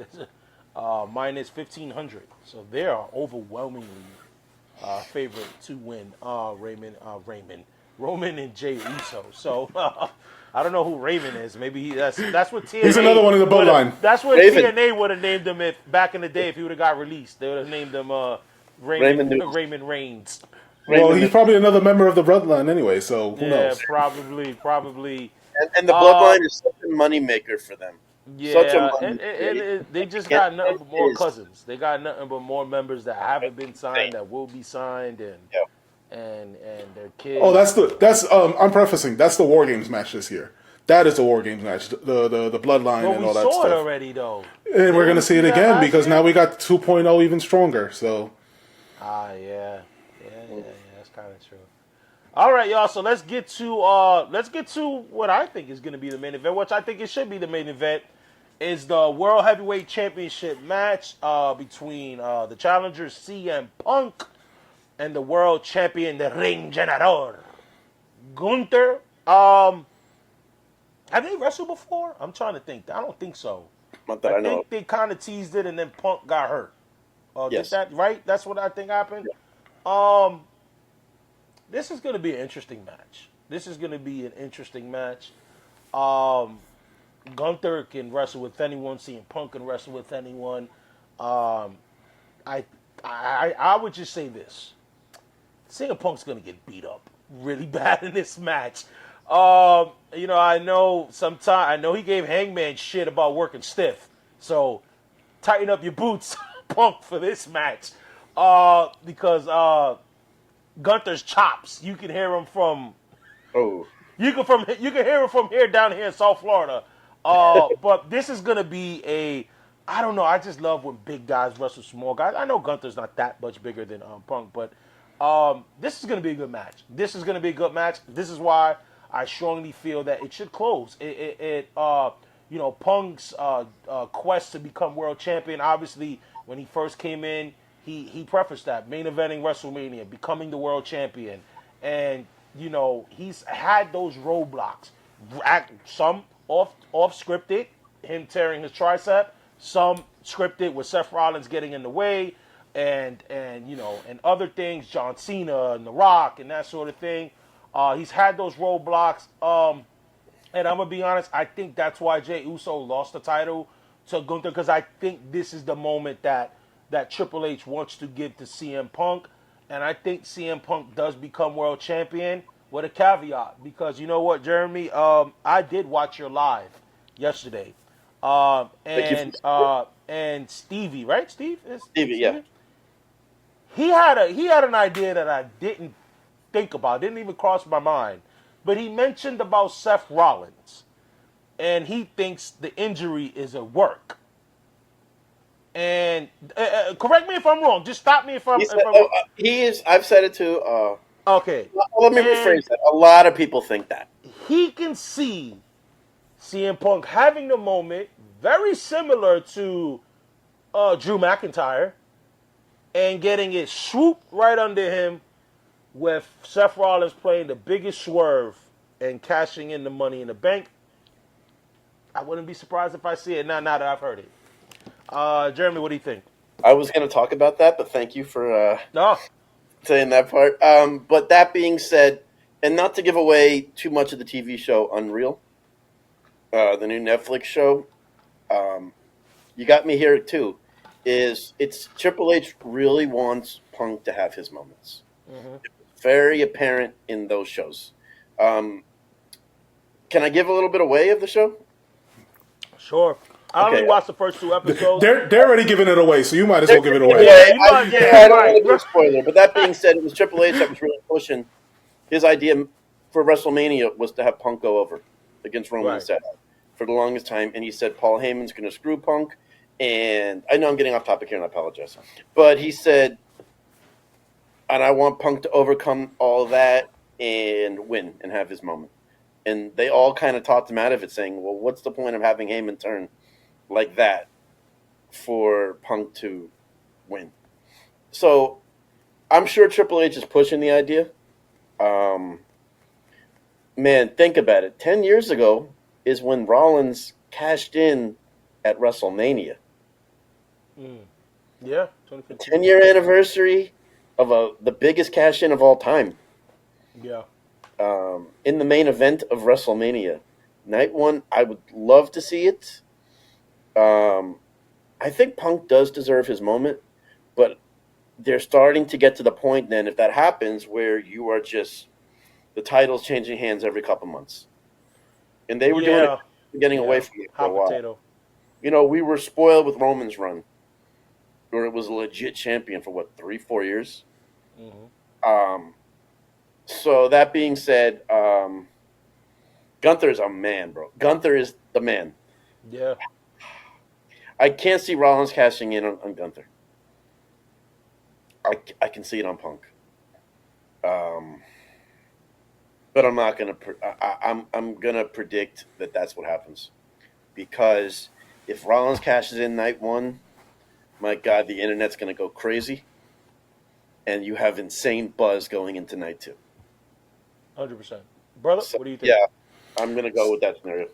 Minus 1,500, so they are overwhelmingly favorite to win. Roman and Jay Uso. So I don't know who Raymond is. Maybe that's what TNA. He's another one in the bloodline. That's what Raven. TNA would have named him if back in the day if he would have got released. They would have named him Raymond Raymond Noodles. Raymond Reigns. Well, Raymond he's probably another member of the bloodline anyway. So who Yeah, knows? probably. and the Uh, bloodline is such a moneymaker for them. Such a Yeah, money. they just Can't got nothing but more is. cousins. They got nothing but more members that haven't been Insane. signed, that will be signed, and Yeah. and their Oh, kids. I'm prefacing. That's the War Games match this year. That is the War Games match. The bloodline But and we all that saw it stuff. already, though. And Didn't we're we gonna see it that again last because year? now we got 2.0 even stronger. So Yeah, that's kind of true. All right, y'all. So let's get to what I think is going to be the main event, which I think it should be the main event, is the World Heavyweight Championship match between the challengers CM Punk and the World Champion, the Ring General, Gunther. Have they wrestled before? I'm trying to think. I don't think so. Not that I I know. think they kind of teased it, and then Punk got hurt. Yes. Did that right? That's what I think happened. This is going to be an interesting match. Gunther can wrestle with anyone. CM Punk can wrestle with anyone. I would just say this: CM Punk's going to get beat up really bad in this match. I know he gave Hangman shit about working stiff. So tighten up your boots, Punk, for this match. Because Gunther's chops, you can hear him from Oh, you can hear him from here down here in South Florida. But this is gonna be a I don't know. I just love when big guys wrestle small guys. I know Gunther's not that much bigger than Punk, but this is gonna be a good match. This is gonna be a good match. This is why I strongly feel that it should close. Punk's quest to become world champion. Obviously, when he first came in, he prefaced that main eventing WrestleMania, becoming the world champion, and he's had those roadblocks. Some off scripted, him tearing his tricep. Some scripted with Seth Rollins getting in the way, and other things, John Cena and The Rock and that sort of thing. He's had those roadblocks. And I'm gonna be honest, I think that's why Jey Uso lost the title to Gunther, because I think this is the moment that Triple H wants to give to CM Punk, and I think CM Punk does become world champion with a caveat, because you know what, Jeremy, I did watch your live yesterday, and Stevie, right? Stevie, yeah. He had an idea that I didn't think about, didn't even cross my mind. But he mentioned about Seth Rollins, and he thinks the injury is at work. And correct me if I'm wrong. Just stop me if I'm wrong. He is. I've said it too. Okay. Let me rephrase that. A lot of people think that. He can see CM Punk having the moment very similar to Drew McIntyre, and getting it swooped right under him, with Seth Rollins playing the biggest swerve and cashing in the Money in the Bank. I wouldn't be surprised if I see it now that I've heard it. Jeremy, what do you think? I was going to talk about that, but thank you for No. saying that part. But that being said, and not to give away too much of the TV show Unreal, the new Netflix show, you got me here too, it's Triple H really wants Punk to have his moments. Mm-hmm. Very apparent in those shows. Can I give a little bit away of the show? Sure. I only watched the first 2 episodes. They're already giving it away, so you might as well give it away. I don't want to do a spoiler, but that being said, it was Triple H that was really pushing. His idea for WrestleMania was to have Punk go over against Roman and Seth for the longest time, and he said Paul Heyman's going to screw Punk, and I know I'm getting off topic here, and I apologize, but he said, and I want Punk to overcome all that and win and have his moment. And they all kind of talked him out of it, saying, well, what's the point of having Heyman turn like that for Punk to win? So I'm sure Triple H is pushing the idea. Man, think about it. 10 years ago is when Rollins cashed in at WrestleMania. Yeah. 10-year anniversary of the biggest cash-in of all time. Yeah. In the main event of WrestleMania. Night 1, I would love to see it. I think Punk does deserve his moment, but they're starting to get to the point then, if that happens, where you are just, the title's changing hands every couple months. And they were doing it, getting away from it for a while. Potato. We were spoiled with Roman's run, where it was a legit champion for 3-4 years. Mm-hmm. So that being said, Gunther's a man, bro. Gunther is the man. Yeah. I can't see Rollins cashing in on Gunther. I can see it on Punk. But I'm not gonna. I'm gonna predict that that's what happens, because if Rollins cashes in night 1, my God, the internet's gonna go crazy, and you have insane buzz going into night 2. 100%, brother. So, what do you think? Yeah, I'm gonna go with that scenario.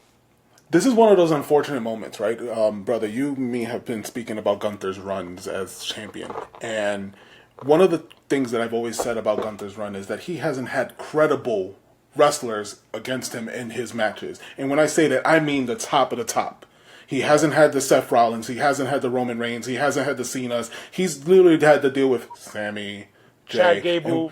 This is one of those unfortunate moments, right? Brother, you and me have been speaking about Gunther's runs as champion. And one of the things that I've always said about Gunther's run is that he hasn't had credible wrestlers against him in his matches. And when I say that, I mean the top of the top. He hasn't had the Seth Rollins. He hasn't had the Roman Reigns. He hasn't had the Cenas. He's literally had to deal with Sammy, Jay, Chad Gable.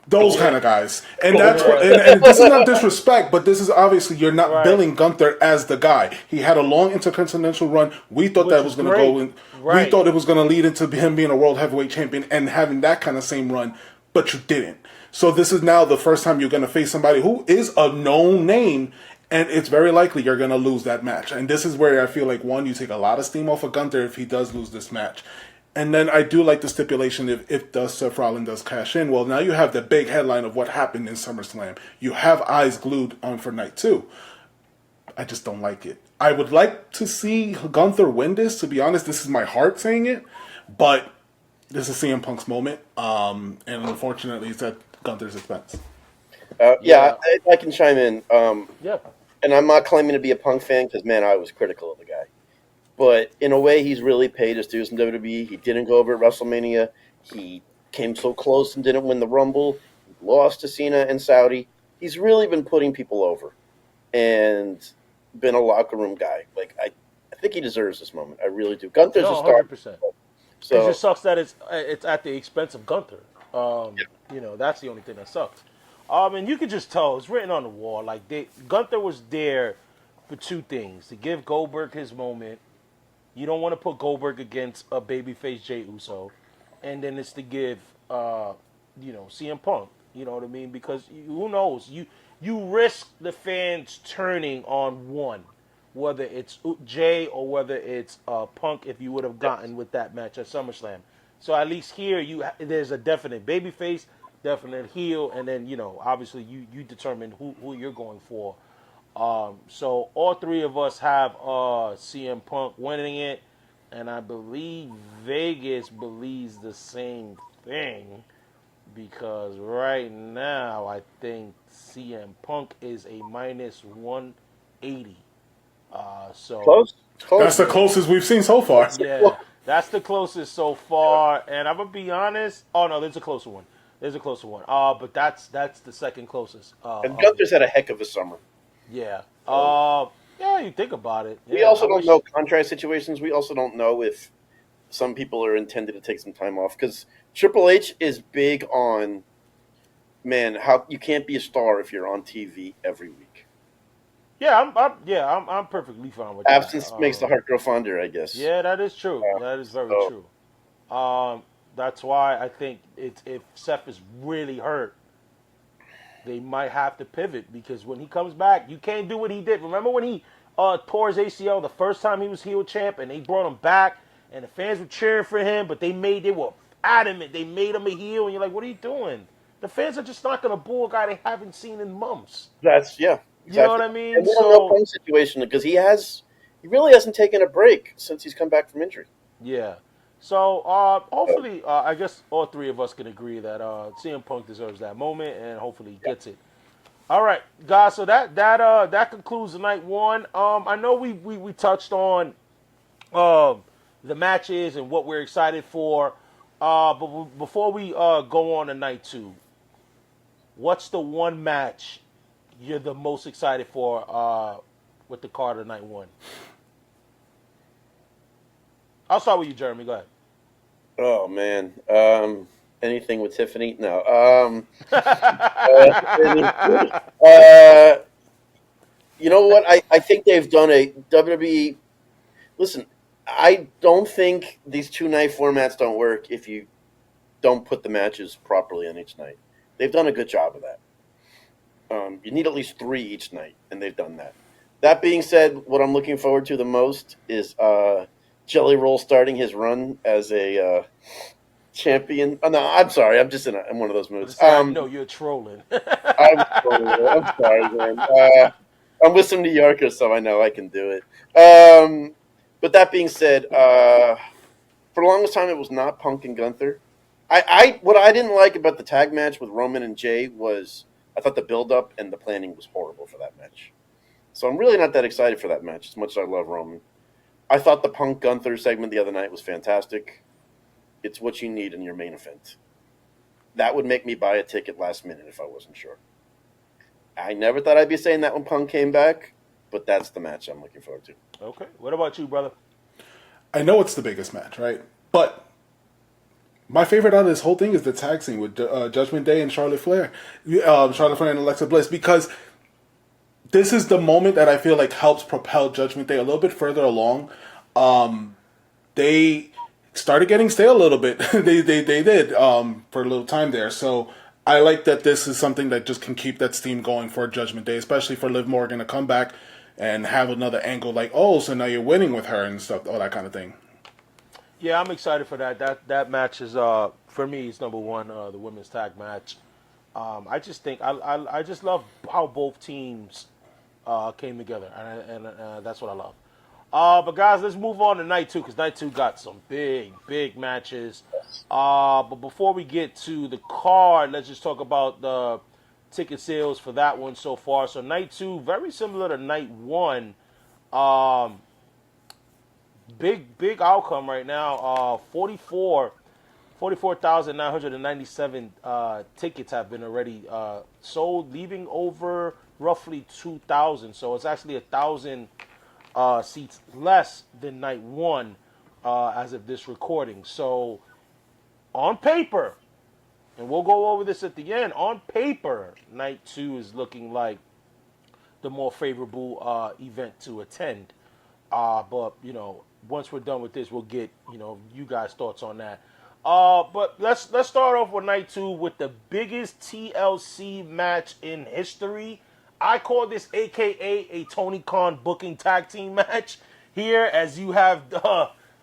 Those kind of guys, and that's what. And this is not disrespect, but this is obviously you're not Right. billing Gunther as the guy. He had a long intercontinental run. We thought Which that was is going to great. go in. Right. We thought it was going to lead into him being a world heavyweight champion and having that kind of same run, but you didn't. So this is now the first time you're going to face somebody who is a known name, and it's very likely you're going to lose that match. And this is where I feel like, one, you take a lot of steam off of Gunther if he does lose this match. And then I do like the stipulation if Seth Rollins does cash in. Well, now you have the big headline of what happened in SummerSlam. You have eyes glued on for night 2. I just don't like it. I would like to see Gunther win this. To be honest, this is my heart saying it. But this is CM Punk's moment. And unfortunately, it's at Gunther's expense. I can chime in. Yeah. And I'm not claiming to be a Punk fan because, man, I was critical of the guy. But in a way, he's really paid his dues in WWE. He didn't go over at WrestleMania. He came so close and didn't win the Rumble. He lost to Cena and Saudi. He's really been putting people over and been a locker room guy. Like I think he deserves this moment. I really do. Gunther's a star. 100%. It So just sucks that it's at the expense of Gunther. You know, that's the only thing that sucks. And you could just tell it's written on the wall. Like Gunther was there for two things: to give Goldberg his moment. You don't want to put Goldberg against a babyface Jey Uso, and then it's to give CM Punk. You know what I mean? Because who knows? You risk the fans turning on one, whether it's Jay or whether it's Punk. If you would have gotten with that match at SummerSlam, so at least here there's a definite babyface, definite heel, and then obviously you determine who you're going for. So all three of us have CM Punk winning it, and I believe Vegas believes the same thing because right now I think CM Punk is a minus 180. So close. That's the closest we've seen so far. yeah, that's the closest so far, and I'm gonna be honest. Oh no, there's a closer one. But that's the second closest. And Gunther's had a heck of a summer. Yeah. Yeah, you think about it. We Yeah, also I don't wish- know contract situations. We also don't know if some people are intended to take some time off because Triple H is big on, man, how you can't be a star if you're on TV every week. Yeah, I'm perfectly fine with Absence that. makes the heart grow fonder, I guess. Yeah, that is true. That is very so- true. That's why I think if Seth is really hurt, they might have to pivot because when he comes back, you can't do what he did. Remember when he tore his ACL the first time he was heel champ, and they brought him back, and the fans were cheering for him, but they were adamant. They made him a heel, and you're like, what are you doing? The fans are just not going to boo a guy they haven't seen in months. Exactly. You know what I mean? And we don't know Punk's situation because he really hasn't taken a break since he's come back from injury. Yeah. So hopefully, I guess all three of us can agree that CM Punk deserves that moment, and hopefully he gets it. All right, guys. So that concludes the night one. I know we touched on the matches and what we're excited for. But before we go on to night two, what's the one match you're the most excited for with the card of night one? I'll start with you, Jeremy. Go ahead. Oh man, anything with Tiffany? No. You know what? I think they've done a WWE. Listen, I don't think these 2-night formats don't work if you don't put the matches properly on each night. They've done a good job of that. You need at least 3 each night, and they've done that. That being said, what I'm looking forward to the most is Jelly Roll starting his run as a champion. Oh, no, I'm sorry. I'm just in one of those moods. No, you're trolling. I'm sorry, man. I'm with some New Yorkers, so I know I can do it. But that being said, for the longest time, it was not Punk and Gunther. What I didn't like about the tag match with Roman and Jay was I thought the build-up and the planning was horrible for that match. So I'm really not that excited for that match as much as I love Roman. I thought the Punk Gunther segment the other night was fantastic. It's what you need in your main event. That would make me buy a ticket last minute if I wasn't sure. I never thought I'd be saying that when Punk came back, but that's the match I'm looking forward to. Okay. What about you, brother? I know it's the biggest match, right? But My favorite out of this whole thing is the tag scene with Judgment Day and Charlotte Flair. Charlotte Flair and Alexa Bliss, because this is the moment that I feel like helps propel Judgment Day a little bit further along. They started getting stale a little bit. they did for a little time there. So I like that this is something that just can keep that steam going for Judgment Day, especially for Liv Morgan to come back and have another angle like, oh, so now you're winning with her and stuff, all that kind of thing. Yeah, I'm excited for that. That match is for me is number one, the women's tag match. I just think I just love how both teams came together, and that's what I love. But guys, let's move on to night two, because night two got some big matches. But before we get to the card, let's just talk about the ticket sales for that one so far. So night two, very similar to night one. Big outcome right now. 44,997 tickets have been already sold, leaving over roughly 2,000. So it's actually 1,000 seats less than night one as of this recording. So on paper, and we'll go over this at the end, on paper, night two is looking like the more favorable event to attend. But, once we're done with this, we'll get, you guys' thoughts on that. But let's start off with night two with the biggest TLC match in history. I call this AKA a Tony Khan booking tag team match here, as you have,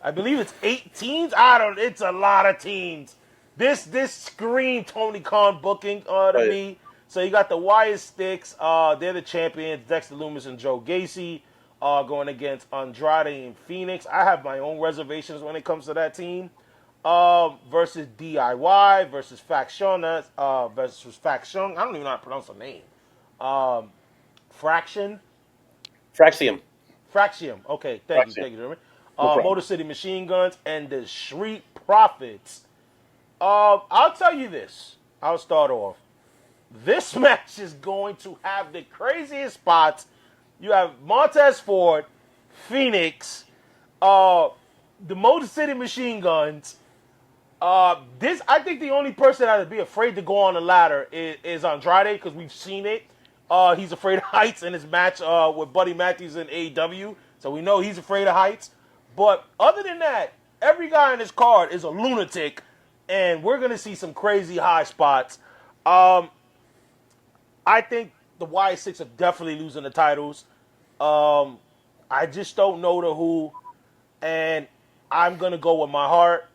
I believe it's 8 teams. It's a lot of teams. This screamed Tony Khan booking to me. So you got the Wyatt Sticks. They're the champions. Dexter Lumis and Joe Gacy going against Andrade and Phoenix. I have my own reservations when it comes to that team. Versus DIY versus Faction. Versus Faction. I don't even know how to pronounce the name. Fraction. Fraxium. Okay, thank you, Jeremy. No Motor City Machine Guns and the Street Profits. I'll tell you this. I'll start off. This match is going to have the craziest spots. You have Montez Ford, Phoenix, the Motor City Machine Guns. I think the only person that would be afraid to go on the ladder is Andrade, because we've seen it. He's afraid of heights in his match with Buddy Matthews in AEW, so we know he's afraid of heights. But other than that, every guy in this card is a lunatic, and we're going to see some crazy high spots. I think the Y6 are definitely losing the titles. I just don't know the who, and I'm going to go with my heart.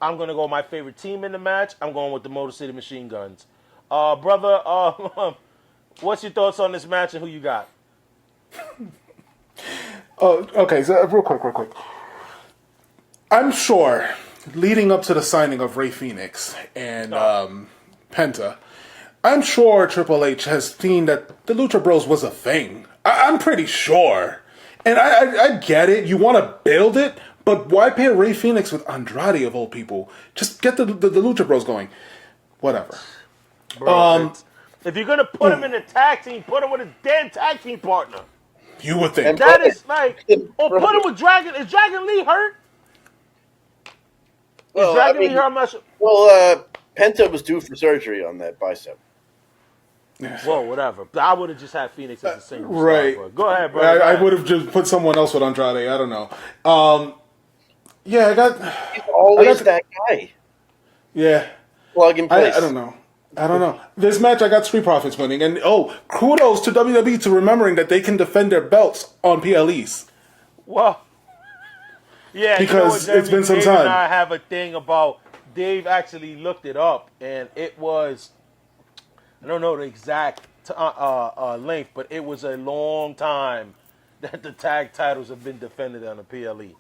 I'm going to go with my favorite team in the match. I'm going with the Motor City Machine Guns. Brother, what's your thoughts on this match and who you got? Okay, so real quick. I'm sure, leading up to the signing of Rey Fenix and Penta, I'm sure Triple H has seen that the Lucha Bros was a thing. I'm pretty sure. And I get it. You want to build it, but why pair Rey Fenix with Andrade of all people? Just get the Lucha Bros going. Whatever. Bro, if you're going to put him in a tag team, put him with a damn tag team partner. You would think. That is like, or put him with Dragon. Is Dragon Lee hurt? Is Dragon Lee hurt? I'm not sure. Well, Penta was due for surgery on that bicep. Well, whatever. I would have just had Phoenix as the same. Right. Star, go ahead, bro. I would have just put someone else with Andrade. I don't know. Yeah, He's always that guy. Yeah. Plug and play. I don't know. This match, I got Street Profits winning. And, kudos to WWE to remembering that they can defend their belts on PLEs. Well, yeah. Because it's been some Dave time. And I have a thing about, Dave actually looked it up, and it was, I don't know the exact length, but it was a long time that the tag titles have been defended on the PLE.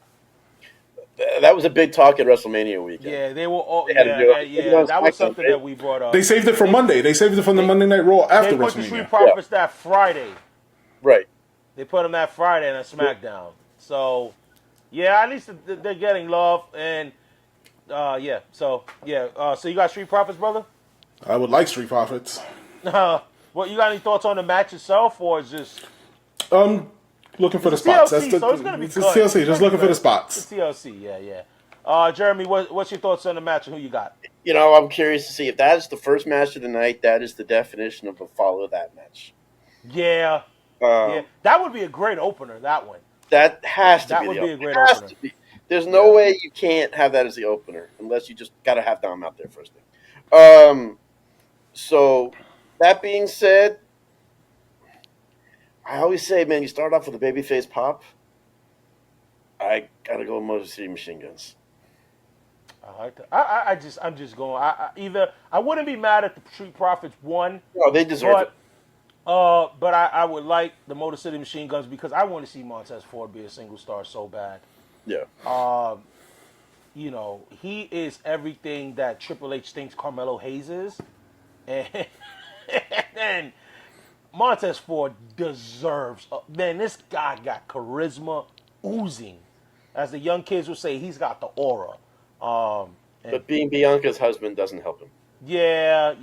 That was a big talk at WrestleMania weekend. Yeah, they were all. They had to do it. Yeah, that was something that we brought up. They saved it for Monday. They saved it from the Monday Night Raw after They put the Street WrestleMania. Profits that Friday. Right. They put them that Friday in a SmackDown. So, yeah, at least they're getting love. And, so you got Street Profits, brother? I would like Street Profits. What, you got any thoughts on the match itself, or is just... Looking for the spots. TLC, so it's going to be it's good. TLC, just looking for the spots. It's TLC, yeah. Jeremy, what's your thoughts on the match and who you got? I'm curious to see if that is the first match of the night. That is the definition of a follow that match. Yeah, yeah, Um, that would be a great opener. That one. that has to That be would the be a opener. great It has opener. to be. There's no Yeah. way you can't have that as the opener unless you just got to have Dom out there first thing. So that being said, I always say, man, you start off with a babyface pop. I gotta go with Motor City Machine Guns. I like that. I'm just going. Either I wouldn't be mad if the Street Profits won, No, they deserve it. but I would like the Motor City Machine Guns because I want to see Montez Ford be a single star so bad. Yeah. He is everything that Triple H thinks Carmelo Hayes is, and and Montez Ford deserves. Man, this guy got charisma oozing, as the young kids would say. He's got the aura. But being Bianca's husband doesn't help him. Yeah.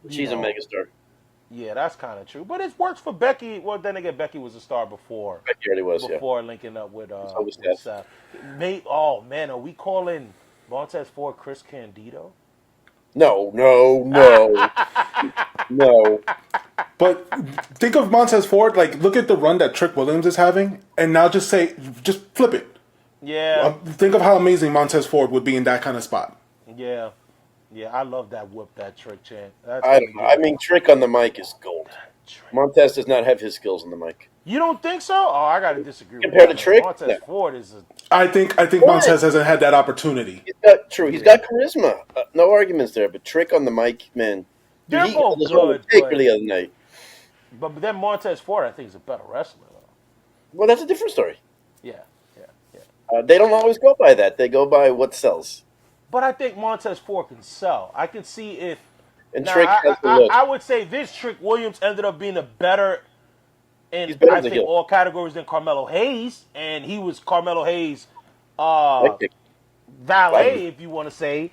She's a megastar. Yeah, that's kind of true. But it works for Becky. Well, then again, Becky was a star before. Becky already was, Before linking up with was with Seth. Seth. Oh man, are we calling Montez Ford Chris Candido? No. No. But think of Montez Ford. Like, look at the run that Trick Williams is having, and now just flip it. Yeah, Think of how amazing Montez Ford would be in that kind of spot. yeah. I love that whip, that trick chant. That's I don't know. I mean, Trick on the mic is gold. Montez does not have his skills on the mic. You don't think so? Oh, I got to disagree with Compared that. to Trick? Montez No. Ford is a I think Montez hasn't had that opportunity. He's got charisma. No arguments there. But Trick on the mic, man. They're he both got this good, Taker but- the other night. but then Montez Ford, I think, is a better wrestler. Though. Well, that's a different story. Yeah. They don't always go by that. They go by what sells. But I think Montez Ford can sell. I can see if. And Now, Trick has the look. I would say this Trick Williams ended up being a better He's in better I as a think heel. all categories than Carmelo Hayes, and he was Carmelo Hayes' Like, valet, if you want to say.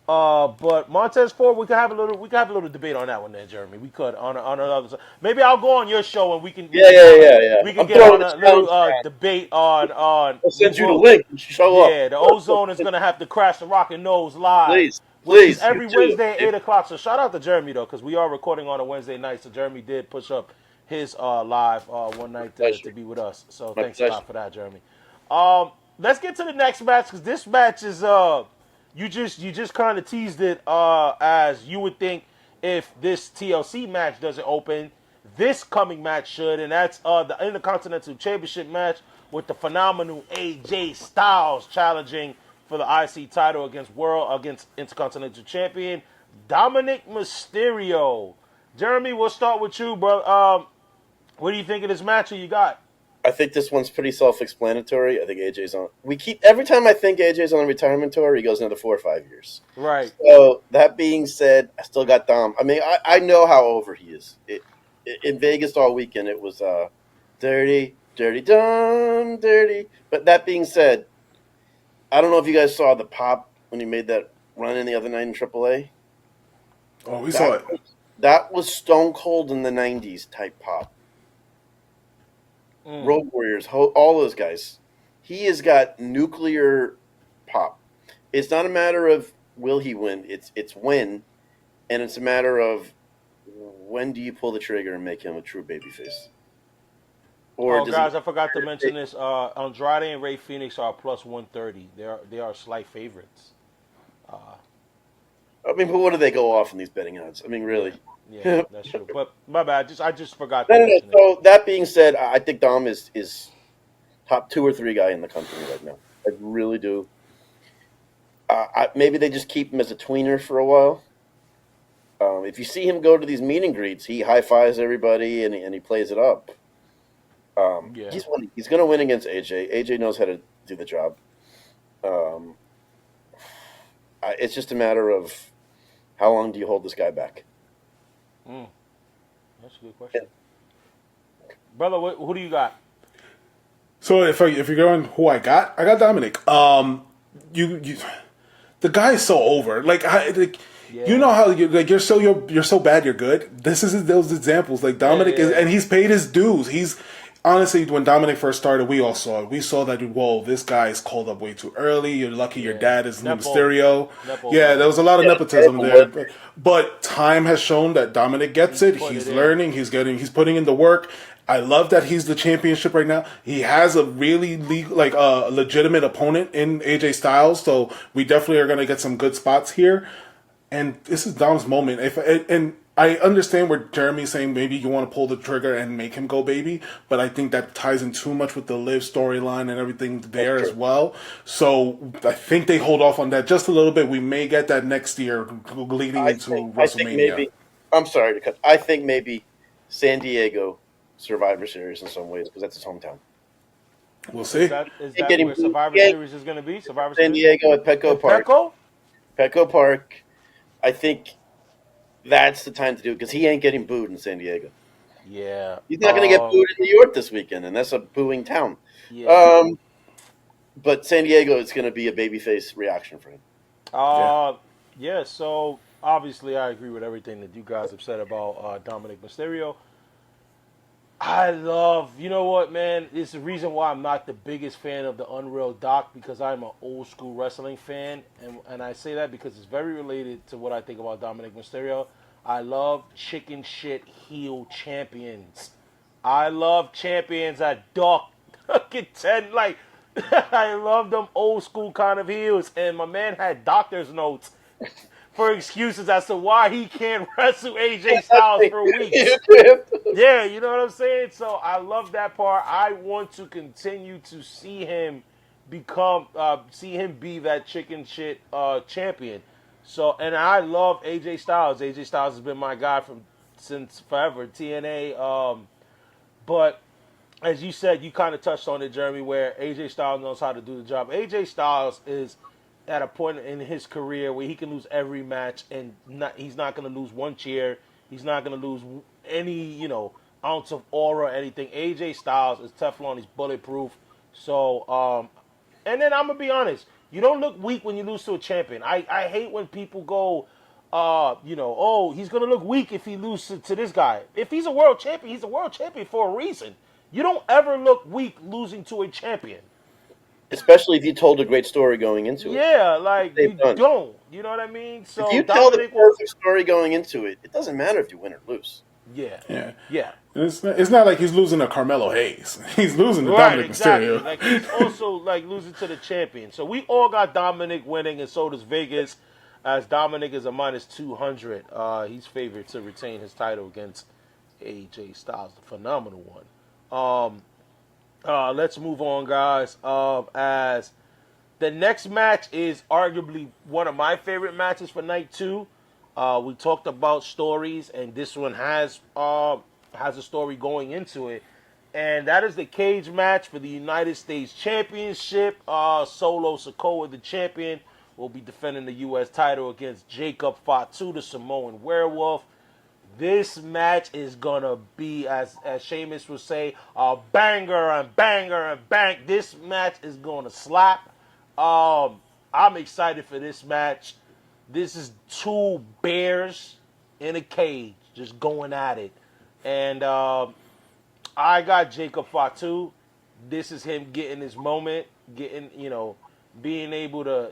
But Montez Ford, we could have a little debate on that one there, Jeremy. We could on another. Maybe I'll go on your show and we can. Yeah. We can I'm get throwing on a the little challenge out. debate on. I'll send you the link. You should show up. Yeah, the Ozone is gonna have to crash the Rock and Nose live. Please. Which is every you do it. Wednesday at 8 o'clock. So shout out to Jeremy though, because we are recording on a Wednesday night. So Jeremy did push up his live one night to be with us. So My thanks a pleasure. lot for that, Jeremy. Let's get to the next match because this match is you just kind of teased it as you would think if this TLC match doesn't open, this coming match should, and that's the Intercontinental Championship match with the phenomenal AJ Styles challenging for the IC title against Intercontinental Champion Dominic Mysterio. Jeremy, we'll start with you, bro. What do you think of this match? Who you got? I think this one's pretty self-explanatory. I think AJ's on. Every time I think AJ's on a retirement tour, he goes another 4 or 5 years. Right. So that being said, I still got Dom. I mean, I know how over he is. In Vegas all weekend, it was dirty, Dom, dirty. But that being said, I don't know if you guys saw the pop when he made that run in the other night in AAA. Oh, we saw it. That was Stone Cold in the 90s type pop. Road Warriors, all those guys. He has got nuclear pop. It's not a matter of will he win. It's when, and it's a matter of when do you pull the trigger and make him a true babyface. Or does guys, I forgot to mention this. Andrade and Ray Phoenix are plus 130. They are slight favorites. I mean, but what do they go off in these betting odds? I mean, really. Yeah, that's true. But my bad. I just forgot to No. mention it. So that being said, I think Dom is top 2 or 3 guy in the company right now. I really do. Maybe they just keep him as a tweener for a while. If you see him go to these meet and greets, he high fives everybody and he plays it up. Yeah. He's going to win against AJ. AJ knows how to do the job. It's just a matter of how long do you hold this guy back. That's a good question. Brother, who do you got? So if you're going who I got Dominic. You the guy is so over. You know how you're so bad you're good. This is those examples. Like Dominic is, and he's paid his dues. He's honestly, when Dominic first started, we all saw it. We saw that, whoa, this guy is called up way too early. You're lucky your dad is Mysterio. Yeah, there was a lot of nepotism there. But time has shown that Dominic gets it. He's learning. He's putting in the work. I love that he's the championship right now. He has a really legitimate opponent in AJ Styles, so we definitely are going to get some good spots here. And this is Dom's moment. And I understand where Jeremy's saying maybe you want to pull the trigger and make him go baby, but I think that ties in too much with the Liv storyline and everything there as well. So I think they hold off on that just a little bit. We may get that next year leading into WrestleMania. I think maybe, I'm sorry to cut. I think maybe San Diego Survivor Series in some ways because that's his hometown. We'll see. Is that where Survivor Series is going to be? Survivor San Series? Diego at Petco Park. Petco Park. I think that's the time to do it because he ain't getting booed in San Diego. Yeah. He's not going to get booed in New York this weekend, and that's a booing town. Yeah. But San Diego is going to be a babyface reaction for him. Yeah, so obviously I agree with everything that you guys have said about Dominic Mysterio. You know what, man? It's the reason why I'm not the biggest fan of the Unreal Doc because I'm an old school wrestling fan. And I say that because it's very related to what I think about Dominic Mysterio. I love chicken shit heel champions. I love champions that duck, contend, like, I love them old school kind of heels. And my man had doctor's notes for excuses as to why he can't wrestle AJ Styles for weeks. Yeah, you know what I'm saying? So I love that part. I want to continue to see him be that chicken shit champion. So, and I love AJ Styles. AJ Styles has been my guy since forever, TNA. But as you said, you kind of touched on it, Jeremy, where AJ Styles knows how to do the job. AJ Styles is at a point in his career where he can lose every match and he's not going to lose one chair. He's not going to lose any, ounce of aura or anything. AJ Styles is Teflon. He's bulletproof. So, and then I'm going to be honest. You don't look weak when you lose to a champion. I hate when people go, he's going to look weak if he loses to this guy. If he's a world champion, he's a world champion for a reason. You don't ever look weak losing to a champion. Especially if you told a great story going into it. Yeah, like you don't. You know what I mean? So if you tell the perfect story going into it, it doesn't matter if you win or lose. Yeah. It's not like he's losing to Carmelo Hayes. He's losing to Dominic Mysterio. Like he's also like losing to the champion. So we all got Dominic winning, and so does Vegas. As Dominic is a -200, he's favored to retain his title against AJ Styles, the phenomenal one. Let's move on, guys. As the next match is arguably one of my favorite matches for night 2. We talked about stories, and this one has a story going into it, and that is the cage match for the United States Championship. Solo Sikoa, the champion, will be defending the U.S. title against Jacob Fatu, the Samoan Werewolf. This match is gonna be, as Sheamus would say, a banger and banger and bang. This match is gonna slap. I'm excited for this match. This is two bears in a cage just going at it. And I got Jacob Fatu. This is him getting his moment, being able to,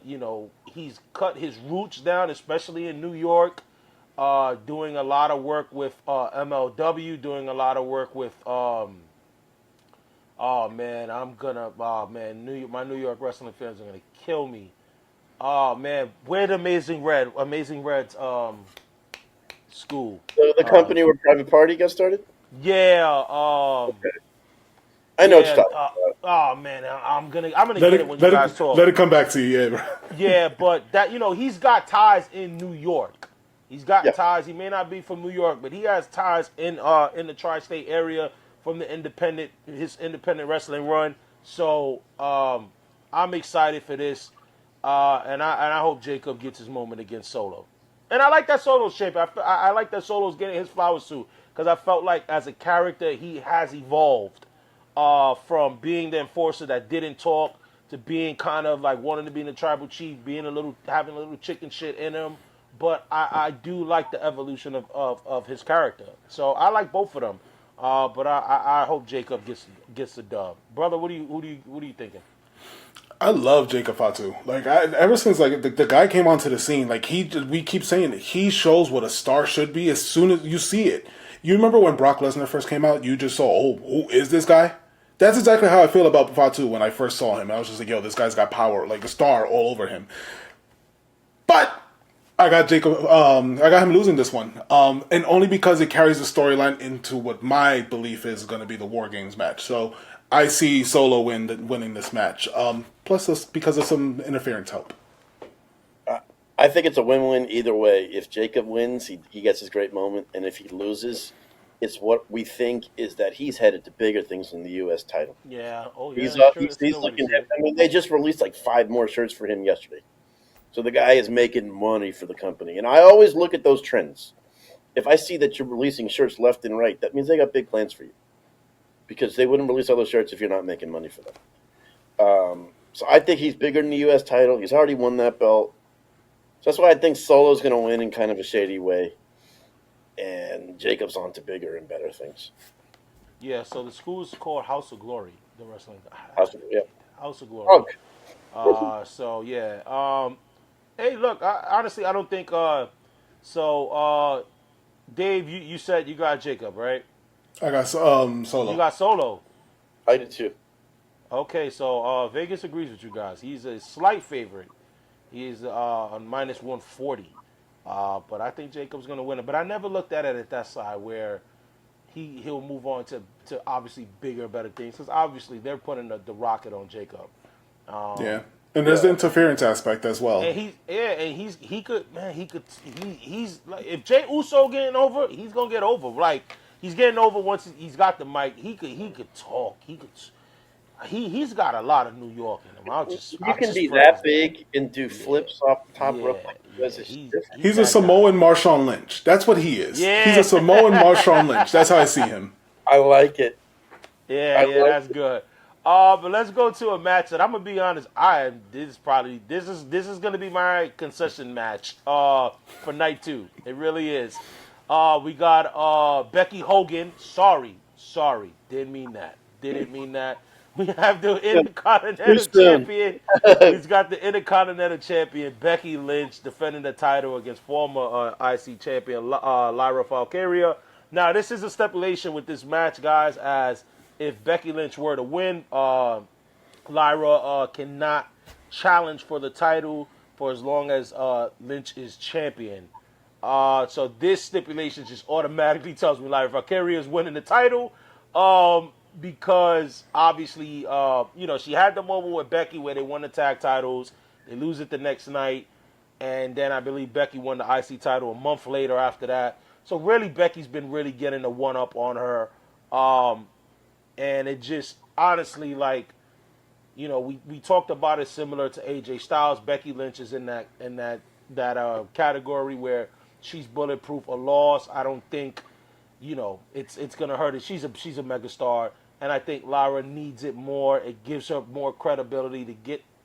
he's cut his roots down, especially in New York. Doing a lot of work with MLW, doing a lot of work with my New York wrestling fans are gonna kill me. Oh man, where the Amazing Red's school. The company where Private Party got started? Yeah. Okay. I know what you're talking about. Oh man, I'm gonna get it when you guys talk. Let it come back to you, yeah. Yeah, but that he's got ties in New York. He's got ties. He may not be from New York, but he has ties in the tri-state area from his independent wrestling run. So I'm excited for this, and I hope Jacob gets his moment against Solo. And I like that Solo's shape. I like that Solo's getting his flowers too, because I felt like as a character he has evolved from being the enforcer that didn't talk to being kind of like wanting to be in the tribal chief, having a little chicken shit in him. But I do like the evolution of his character. So I like both of them. But I hope Jacob gets the dub. Brother, what are you thinking? I love Jacob Fatu. Like ever since like the guy came onto the scene, like we keep saying it. He shows what a star should be as soon as you see it. You remember when Brock Lesnar first came out? You just saw, oh, who is this guy? That's exactly how I feel about Fatu when I first saw him. I was just like, yo, this guy's got power, like a star all over him. But I got I got him losing this one, and only because it carries the storyline into what my belief is going to be the War Games match. So I see Solo winning this match. Plus, because of some interference help. I think it's a win-win either way. If Jacob wins, he gets his great moment, and if he loses, it's what we think is that he's headed to bigger things than the U.S. title. Yeah. Oh yeah. He's looking at. I mean, they just released like 5 more shirts for him yesterday. So the guy is making money for the company. And I always look at those trends. If I see that you're releasing shirts left and right, that means they got big plans for you. Because they wouldn't release all those shirts if you're not making money for them. So I think he's bigger than the U.S. title. He's already won that belt. So that's why I think Solo's going to win in kind of a shady way. And Jacob's on to bigger and better things. Yeah. So the school's called House of Glory. The wrestling. Yeah. House of Glory. Oh, So yeah. Hey, look. Honestly, I don't think. Dave, you said you got Jacob, right? I got Solo. You got Solo. I did too. Okay, so Vegas agrees with you guys. He's a slight favorite. He's on minus 140. But I think Jacob's going to win it. But I never looked at it at that side where he'll move on to obviously bigger, better things. Because obviously they're putting the rocket on Jacob. Yeah. And there's the interference aspect as well. And he's like, if Jey Uso getting over, he's gonna get over. Like he's getting over once he's got the mic. He could talk. He's got a lot of New York in him. You can be that big and do flips off the top rope like He's a Samoan Marshawn Lynch. That's what he is. Yeah. He's a Samoan Marshawn Lynch. That's how I see him. I like it. That's good. But let's go to a match that I'm gonna be honest. This is gonna be my concession match. For night 2, it really is. We got Becky Hogan. Sorry, didn't mean that. We have the Intercontinental Champion. He's got the Intercontinental Champion Becky Lynch defending the title against former IC Champion Lyra Valkyria. Now this is a stipulation with this match, guys, as if Becky Lynch were to win, Lyra cannot challenge for the title for as long as Lynch is champion. So this stipulation just automatically tells me Lyra Valkyria is winning the title because obviously, she had the moment with Becky where they won the tag titles. They lose it the next night. And then I believe Becky won the IC title a month later after that. So really, Becky's been really getting the one-up on her. And it just, honestly, like, we talked about it similar to AJ Styles. Becky Lynch is in that category where she's bulletproof. A loss, I don't think, it's gonna hurt her. She's a megastar, and I think Lyra needs it more. It gives her more credibility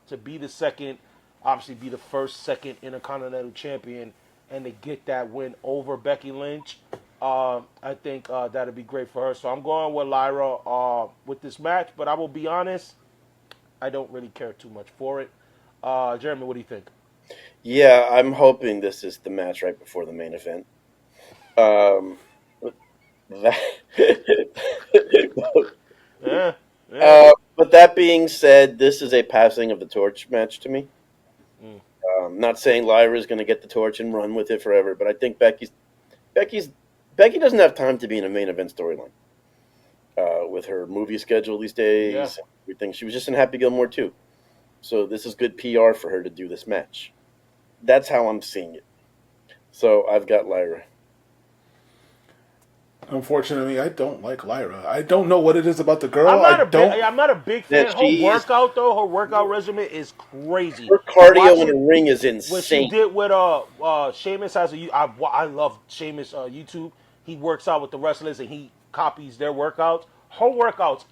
to be the second, obviously be the second Intercontinental Champion, and to get that win over Becky Lynch. I think that'd be great for her. So I'm going with Lyra with this match, but I will be honest, I don't really care too much for it. Jeremy, what do you think? Yeah, I'm hoping this is the match right before the main event. But that being said, this is a passing of the torch match to me. Not saying Lyra is going to get the torch and run with it forever, but I think Becky doesn't have time to be in a main event storyline with her movie schedule these days. Yeah. Everything. She was just in Happy Gilmore too, so this is good PR for her to do this match. That's how I'm seeing it. So I've got Lyra. Unfortunately, I don't like Lyra. I don't know what it is about the girl. I'm not a big fan. Her workout regimen is crazy. Her cardio in the ring is insane. What she did with Sheamus I love Sheamus YouTube. He works out with the wrestlers and he copies their workouts. Her workouts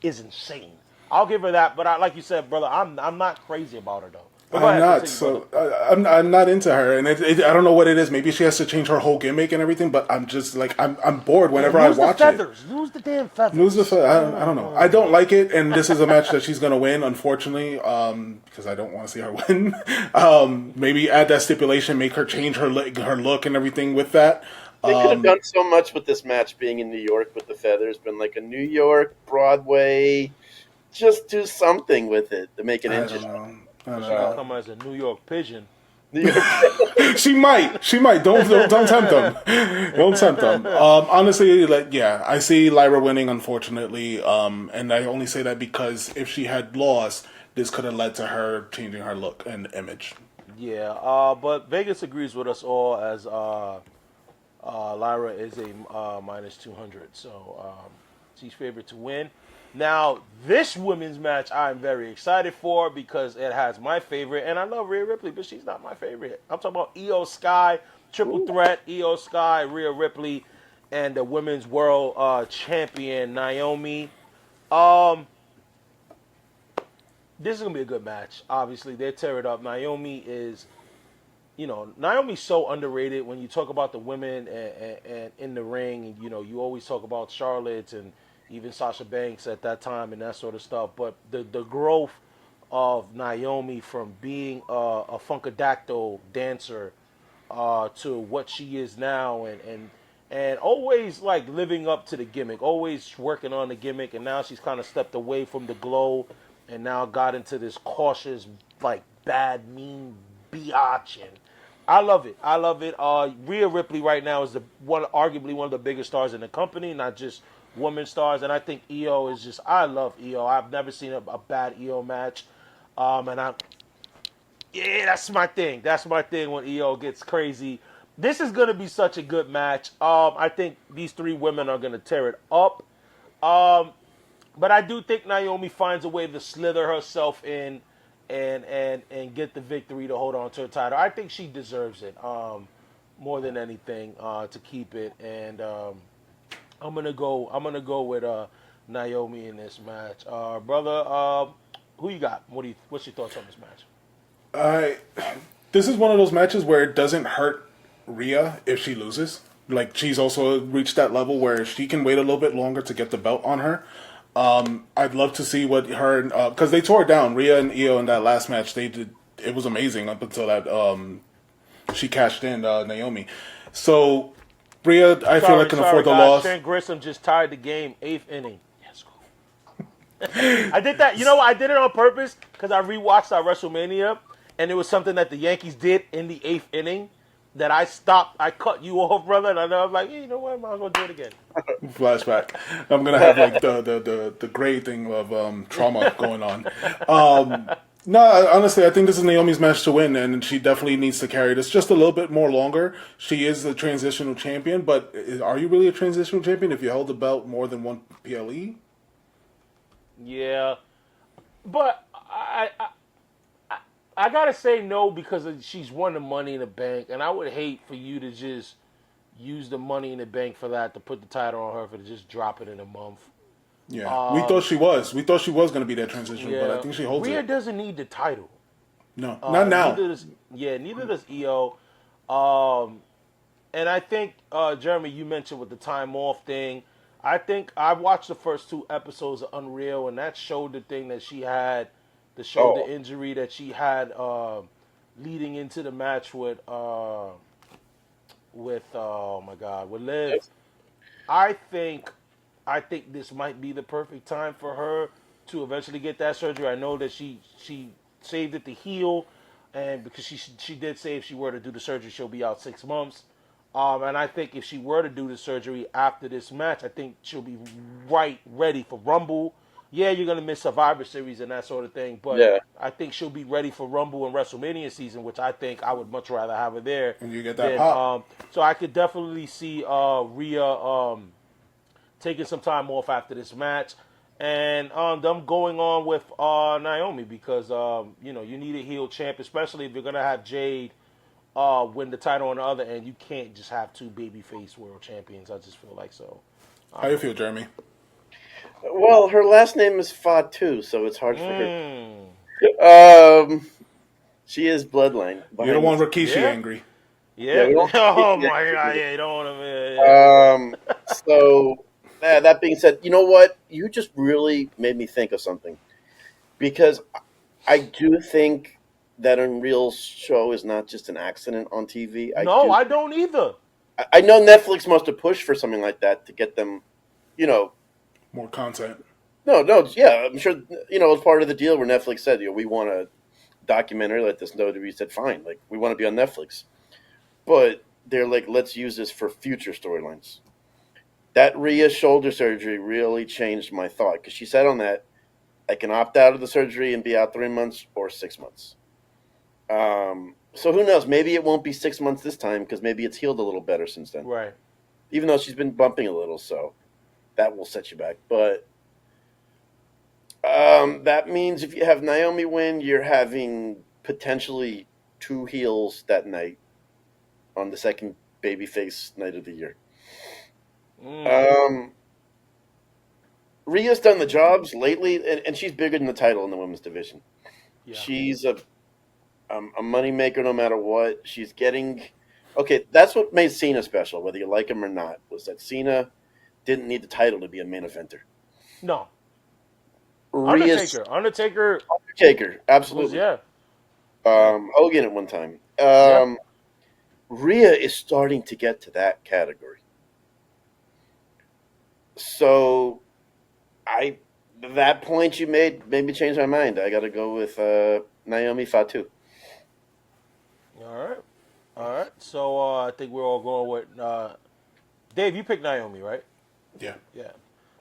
is insane. I'll give her that, but like you said, brother, I'm not crazy about her though. But go I'm ahead, not. continue, brother. So I'm not into her, and I don't know what it is. Maybe she has to change her whole gimmick and everything. But I'm just like I'm bored Yeah, whenever I lose the watch it. feathers. Lose the damn Lose the feathers. I don't know. I don't like it, and this is a match that she's gonna win, unfortunately, because I don't want to see her win. Maybe add that stipulation, make her change her look and everything with that. They could have done so much with this match being in New York with the feathers, been like a New York, Broadway, just do something with it to make it I don't interesting. know. I don't She gonna know. come as a New York pigeon. New York. She might. She might. Don't tempt them. Don't tempt them. Honestly, like yeah, I see Lyra winning, unfortunately. And I only say that because if she had lost, this could have led to her changing her look and image. Yeah, but Vegas agrees with us all as Lyra is a minus 200, so she's favored to win. Now, this women's match I'm very excited for because it has my favorite, and I love Rhea Ripley, but she's not my favorite. I'm talking about Io Sky, triple threat, Io Sky, Rhea Ripley, and the women's world champion, Naomi. Um, this is going to be a good match. Obviously, they tear it up. Naomi's so underrated when you talk about the women and in the ring. And, you always talk about Charlotte and even Sasha Banks at that time and that sort of stuff. But the growth of Naomi from being a funkadactyl dancer to what she is now and always like living up to the gimmick, always working on the gimmick. And now she's kind of stepped away from the glow and now got into this cautious, like bad, mean biatch. And I love it. I love it. Rhea Ripley right now is arguably one of the biggest stars in the company, not just women stars. And I think Io is just. I love Io. I've never seen a bad Io match. That's my thing. That's my thing when Io gets crazy. This is gonna be such a good match. I think these three women are gonna tear it up. But I do think Naomi finds a way to slither herself in and get the victory to hold on to her title. I think she deserves it more than anything to keep it. And I'm gonna go with Naomi in this match, brother. Who you got? What's your thoughts on this match? This is one of those matches where it doesn't hurt Rhea if she loses. Like she's also reached that level where she can wait a little bit longer to get the belt on her. I'd love to see what her because they tore it down. Rhea and Io in that last match, they did. It was amazing up until that she cashed in Naomi. So Rhea, I feel like can afford the loss. Trent Grissom just tied the game 8th inning. Yes, I did that. You know what? I did it on purpose because I rewatched our WrestleMania, and it was something that the Yankees did in the 8th inning that I stopped. I cut you off, brother, and I was like, hey, you know what? I might as well do it again. Flashback. I'm gonna have like the gray thing of trauma going on. No, honestly, I think this is Naomi's match to win, and she definitely needs to carry this just a little bit more longer. She is a transitional champion, but are you really a transitional champion if you held the belt more than one PLE? Yeah, but I gotta say no because she's won the Money in the Bank, and I would hate for you to just use the Money in the Bank for that to put the title on her for to just drop it in a month. Yeah, we thought she was. We thought she was going to be that transition, but I think she holds Rhea it. doesn't need the title. No, not now. Neither does Io. And I think, Jeremy, you mentioned with the time off thing. I think I watched the first 2 episodes of Unreal, and that showed the thing that she had, the injury that she had leading into the match with Liv. I think this might be the perfect time for her to eventually get that surgery. I know that she saved it to heal, and because she did say if she were to do the surgery, she'll be out 6 months. And I think if she were to do the surgery after this match, I think she'll be ready for Rumble. Yeah, you're gonna miss Survivor Series and that sort of thing, but I think she'll be ready for Rumble and WrestleMania season, which I think I would much rather have her there. And you get that pop. So I could definitely see Rhea taking some time off after this match, and them going on with Naomi because you need a heel champ, especially if you're gonna have Jade win the title on the other end. You can't just have 2 babyface world champions. I just feel like so. How you feel, Jeremy? Well, her last name is Fatu, so it's hard for her. She is bloodline. You don't want Behind Rikishi Yeah. angry. yeah, Yeah. we don't. Oh my God. Yeah. You don't want to. So that being said, you know what? You just really made me think of something because I do think that Unreal's show is not just an accident on TV. No, I don't either. I know Netflix must have pushed for something like that to get them, you know. More content. No, yeah, I'm sure it was part of the deal where Netflix said, we want a documentary like this. No, we said fine, like we want to be on Netflix, but they're like, let's use this for future storylines. That Rhea shoulder surgery really changed my thought because she said on that, I can opt out of the surgery and be out 3 months or 6 months. So who knows? Maybe it won't be 6 months this time because maybe it's healed a little better since then. Right. Even though she's been bumping a little, so that will set you back. But that means if you have Naomi win, you're having potentially two heels that night on the second babyface night of the year. Um, Rhea's done the jobs lately, and she's bigger than the title in the women's division. Yeah. She's a moneymaker no matter what. She's getting okay. That's what made Cena special, whether you like him or not, was that Cena didn't need the title to be a main eventer. No. Rhea's Undertaker was, absolutely. yeah. Hogan at one time. Yeah. Rhea is starting to get to that category. So, that point you made me change my mind. I got to go with Naomi Fatu. All right. All right. So I think we're all going with Dave. You picked Naomi, right? Yeah. Yeah.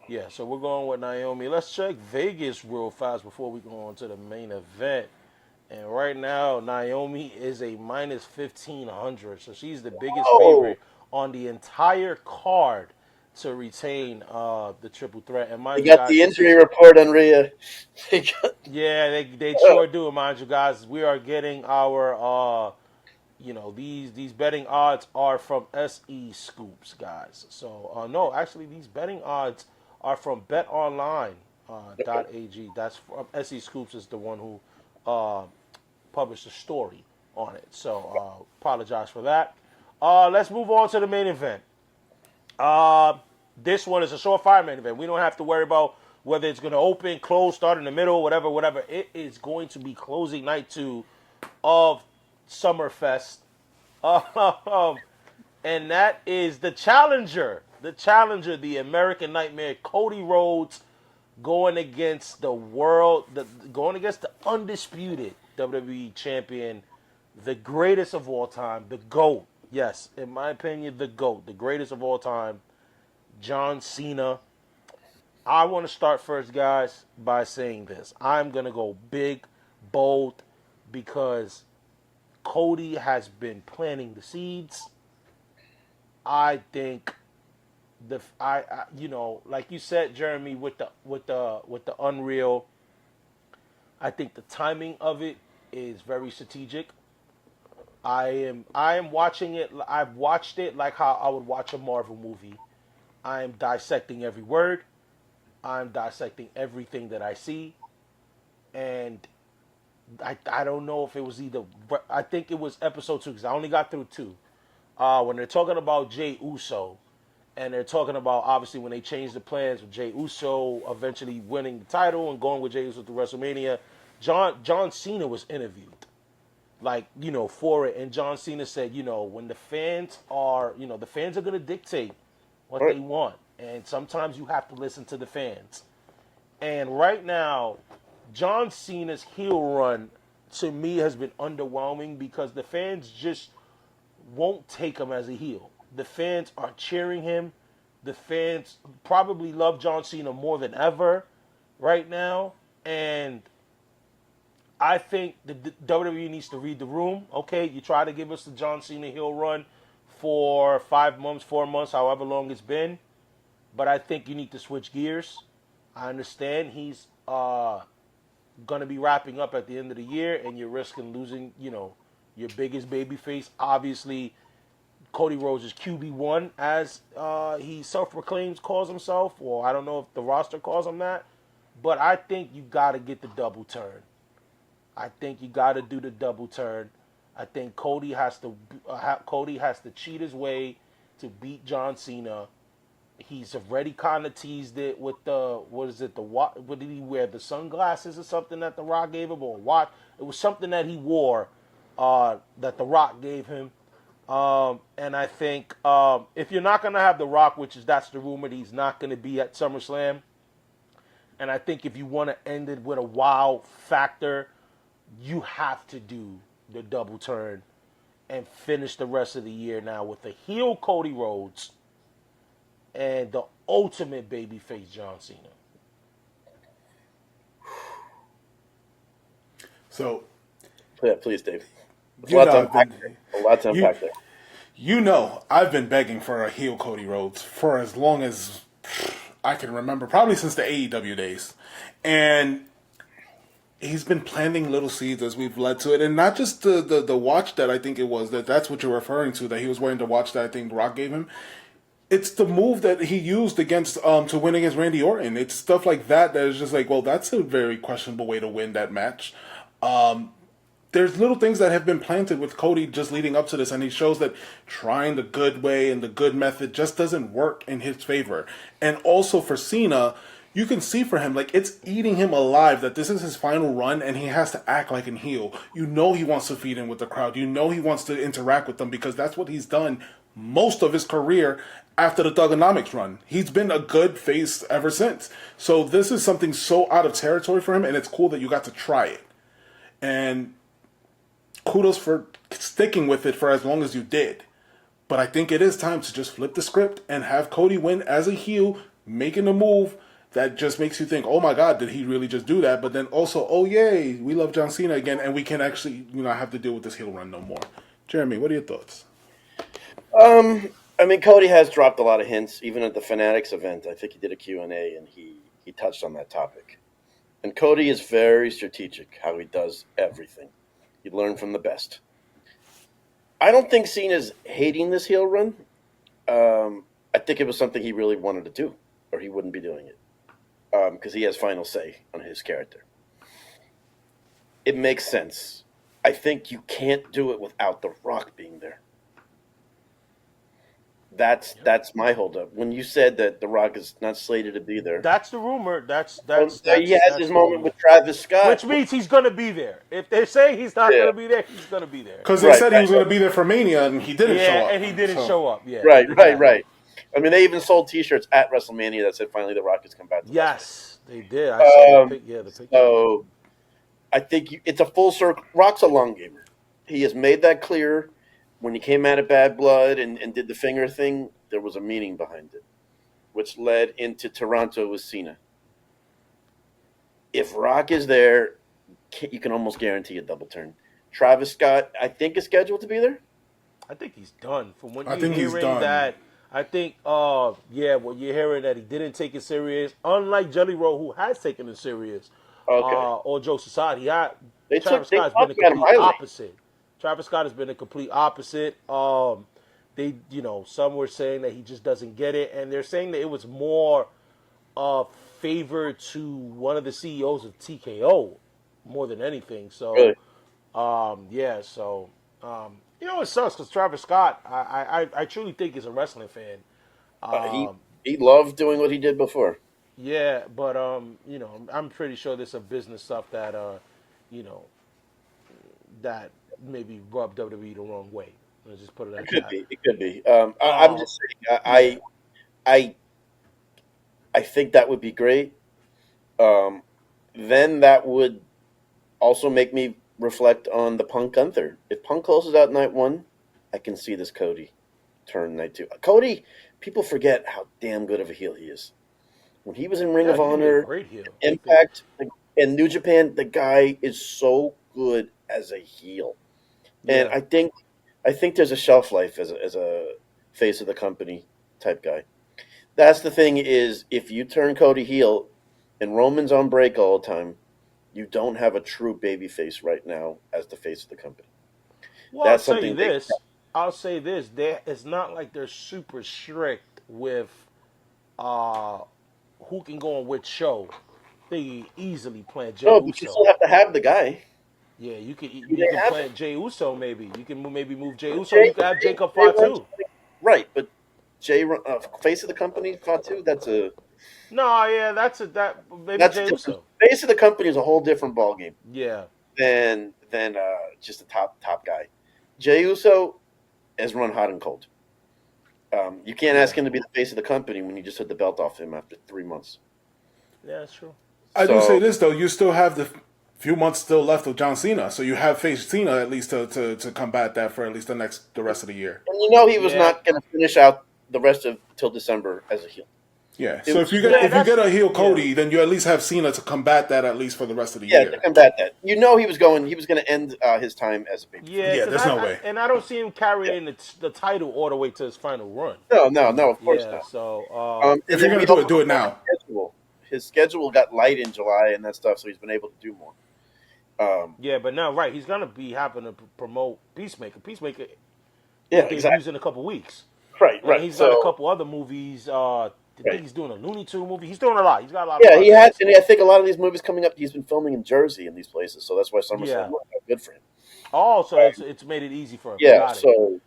Yeah. So we're going with Naomi. Let's check Vegas real fast before we go on to the main event. And right now, Naomi is a minus 1,500. So she's the biggest Oh, favorite on the entire card to retain the triple threat. And they mind you, got guys, the this injury is report on Rhea. They got, yeah, they sure do. Mind you, guys, we are getting our these betting odds are from SE Scoops, guys. So no, actually, these betting odds are from BetOnline. .ag. That's from SE Scoops is the one who published a story on it. So apologize for that. Let's move on to the main event. This one is a surefire main event. We don't have to worry about whether it's going to open, close, start in the middle, whatever. It is going to be closing night 2 of Summerfest. And that is the challenger, the American Nightmare, Cody Rhodes, going against going against the undisputed WWE champion, the greatest of all time, the GOAT. Yes, in my opinion, the GOAT, the greatest of all time, John Cena. I want to start first, guys, by saying this. I'm going to go big, bold, because Cody has been planting the seeds. I think like you said, Jeremy, with the Unreal, I think the timing of it is very strategic. I am watching it. I've watched it like how I would watch a Marvel movie. I am dissecting every word. I'm dissecting everything that I see, and I don't know if it was either. I think it was episode 2 because I only got through 2. When they're talking about Jey Uso, and they're talking about obviously when they changed the plans with Jey Uso eventually winning the title and going with Jey Uso to WrestleMania, John Cena was interviewed, for it, and John Cena said, when the fans are going to dictate what they want, and sometimes you have to listen to the fans. And right now, John Cena's heel run to me has been underwhelming because the fans just won't take him as a heel. The fans are cheering him. The fans probably love John Cena more than ever right now. And I think the WWE needs to read the room. Okay, you try to give us the John Cena heel run for 5 months, 4 months, however long it's been. But I think you need to switch gears. I understand he's going to be wrapping up at the end of the year, and you're risking losing, your biggest babyface. Obviously, Cody Rhodes is QB1, as he self-proclaims, calls himself, or I don't know if the roster calls him that. But I think you got to get the double turn. I think you got to do the double turn. I think Cody has to cheat his way to beat John Cena. He's already kind of teased it with the what is it the what did he wear, the sunglasses or something that The Rock gave him, or what? It was something that he wore that The Rock gave him. And I think if you're not gonna have The Rock, that's the rumor that he's not gonna be at SummerSlam. And I think if you want to end it with a wow factor, you have to do the double turn and finish the rest of the year now with the heel Cody Rhodes and the ultimate babyface John Cena. So, Yeah, please, Dave. There's you lots know, to unpack there. A lot to you, unpack there. you know, I've been begging for a heel Cody Rhodes for as long as I can remember, probably since the AEW days. And he's been planting little seeds as we've led to it. And not just the watch that I think it was, that's what you're referring to, that he was wearing the watch that I think Rock gave him. It's the move that he used against to win against Randy Orton. It's stuff like that is just like, well, that's a very questionable way to win that match. There's little things that have been planted with Cody just leading up to this, and he shows that trying the good way and the good method just doesn't work in his favor. And also for Cena, you can see for him, like, it's eating him alive that this is his final run and he has to act like an heel. You know he wants to feed in with the crowd. You know he wants to interact with them because that's what he's done most of his career after the Thugonomics run. He's been a good face ever since. So this is something so out of territory for him, and it's cool that you got to try it. And kudos for sticking with it for as long as you did. But I think it is time to just flip the script and have Cody win as a heel, making a move that just makes you think, oh my God, did he really just do that? But then also, oh yay, we love John Cena again, and we can actually, have to deal with this heel run no more. Jeremy, what are your thoughts? I mean, Cody has dropped a lot of hints, even at the Fanatics event. I think he did a Q&A, and he touched on that topic. And Cody is very strategic, how he does everything. You learn from the best. I don't think Cena's hating this heel run. I think it was something he really wanted to do, or he wouldn't be doing it. Because he has final say on his character. It makes sense. I think you can't do it without The Rock being there. That's my holdup. When you said that The Rock is not slated to be there, That's the rumor. he has his moment with Travis Scott, which means he's going to be there. If they say he's not going to be there, he's going to be there. Because they said he was going to be there for Mania, and he didn't show up. And he didn't show up. Yeah, right. I mean, they even sold T-shirts at WrestleMania that said, "Finally, The Rock has come back." Yes, they did. I saw the picture. So, I think it's a full circle. Rock's a long gamer. He has made that clear. When he came out of Bad Blood and did the finger thing, there was a meaning behind it, which led into Toronto with Cena. If Rock is there, you can almost guarantee a double turn. Travis Scott, I think, is scheduled to be there. I think he's done. From what I you're think he's hearing, done. that I think, what you're hearing that he didn't take it serious, unlike Jelly Roll, who has taken it serious, or Joe Society. Travis Scott's been a complete opposite. Travis Scott has been a complete opposite. Some were saying that he just doesn't get it, and they're saying that it was more favor to one of the CEOs of TKO more than anything. So, Really? it sucks because Travis Scott, I truly think is a wrestling fan. He loved doing what he did before. Yeah, but I'm pretty sure there's some business stuff that that maybe rubbed WWE the wrong way. Let's just put it at that. It could be. I'm just saying. I think that would be great. Then that would also make me reflect on the Punk Gunther. If Punk closes out night one, I can see this Cody turn night two. Cody, people forget how damn good of a heel he is. When he was in Ring of Honor, Impact, and New Japan, the guy is so good as a heel. And I think there's a shelf life as a face of the company type guy. That's the thing is, if you turn Cody heel and Roman's on break all the time, you don't have a true baby face right now as the face of the company. Well, That's I'll say this. It's not like they're super strict with who can go on which show. They easily plan Jey No, Uso. but you still have to have the guy. Yeah, you can They have play Jey Uso maybe. You can maybe move Jey Uso. Jay, You can have Jacob Jay runs, Fatu. right, but face of the company, Fatu. No, yeah, that maybe That's Jey different. Uso. Face of the company is a whole different ballgame Yeah, than just a top guy. Jey Uso has run hot and cold. You can't yeah, ask him to be the face of the company when you just took the belt off him after 3 months. yeah. That's true. I do say So this though, you still have the few months still left of John Cena, so you have faced Cena at least to combat that for at least the rest of the year. and you know he was Yeah, not going to finish out the rest of till December as a heel. Yeah. It So was yeah. if you That's get a heel yeah, Cody, then you at least have Cena to combat that at least for the rest of the yeah to year. combat that. You know he was going to end his time as a baby. yeah. Yeah, Because there's no way. and I don't see him Yeah. carrying the title all the way to his final run. No, of course Yeah. not. So If And you're then gonna we do it, also do it know now. his schedule got light in July and that stuff, so he's been able to do more. yeah, but now right, he's gonna be having to promote Peacemaker. Peacemaker Yeah, debuts exactly. in a couple weeks, and Right. he's got a So, couple other movies. I think right. he's doing a Looney Tune movie. He's doing a lot. He's got a lot of Yeah, he had, projects. and I think a lot of these movies coming up, he's been filming in Jersey and these places, so that's why Yeah. SummerSlam worked out good for him. Oh, so it's made it easy for him. Yeah, Got it. so,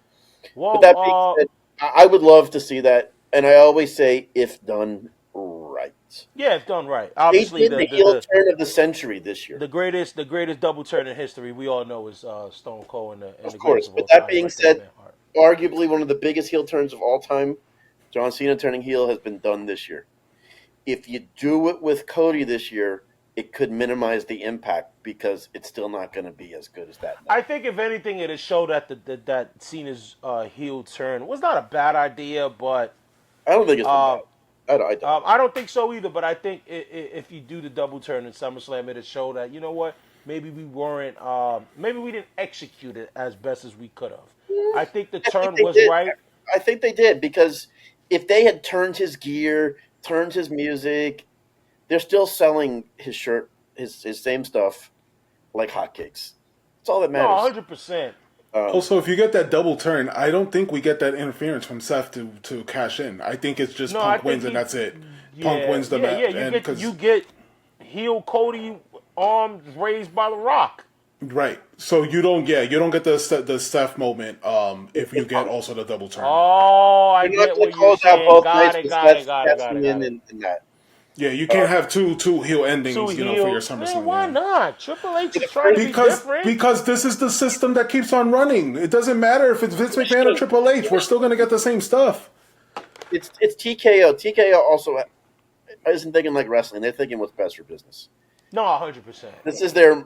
but Well, that being said, I would love to see that, and I always say, if done right. yeah, it's done right. They Obviously, did the heel turn of the century this year. the greatest double turn in history we all know is Stone Cold and Of the course, greatest of but all that time, being Bret the said, Hitman Hart. arguably one of the biggest heel turns of all time, John Cena turning heel, has been done this year. If you do it with Cody this year, it could minimize the impact because it's still not going to be as good as that. I think if anything, it has showed that that Cena's heel turn was not a bad idea, but I don't think it's been uh, bad. I don't. I don't think so either. But I think if you do the double turn in SummerSlam, it has showed that, you know what, maybe we weren't, maybe we didn't execute it as best as we could have. I think the I think turn they was did. right. I think they did because if they had turned his gear, turned his music, they're still selling his shirt, his same stuff like hotcakes. That's all that No, matters. 100%. Also, if you get that double turn, I don't think we get that interference from Seth to cash in. I think it's just No, I Punk think wins and he- that's it. Yeah, Punk wins the match. You get heel Cody arms raised by the Rock. Right. So you don't get the Seth moment if you get also the double turn. Oh, I You're not get going what to you're close out saying. both Got nights it, with got it, Seth got it, got it, cashing got in it. and that. Yeah, you can't have two heel endings, Two for heel. your SummerSlam. Man, why yeah. not? Triple H is trying to be Because different. this is the system that keeps on running. It doesn't matter if it's Vince McMahon or Triple H. We're still going to get the same stuff. It's TKO. TKO also isn't thinking like wrestling. They're thinking what's best for business. No, 100%. This is their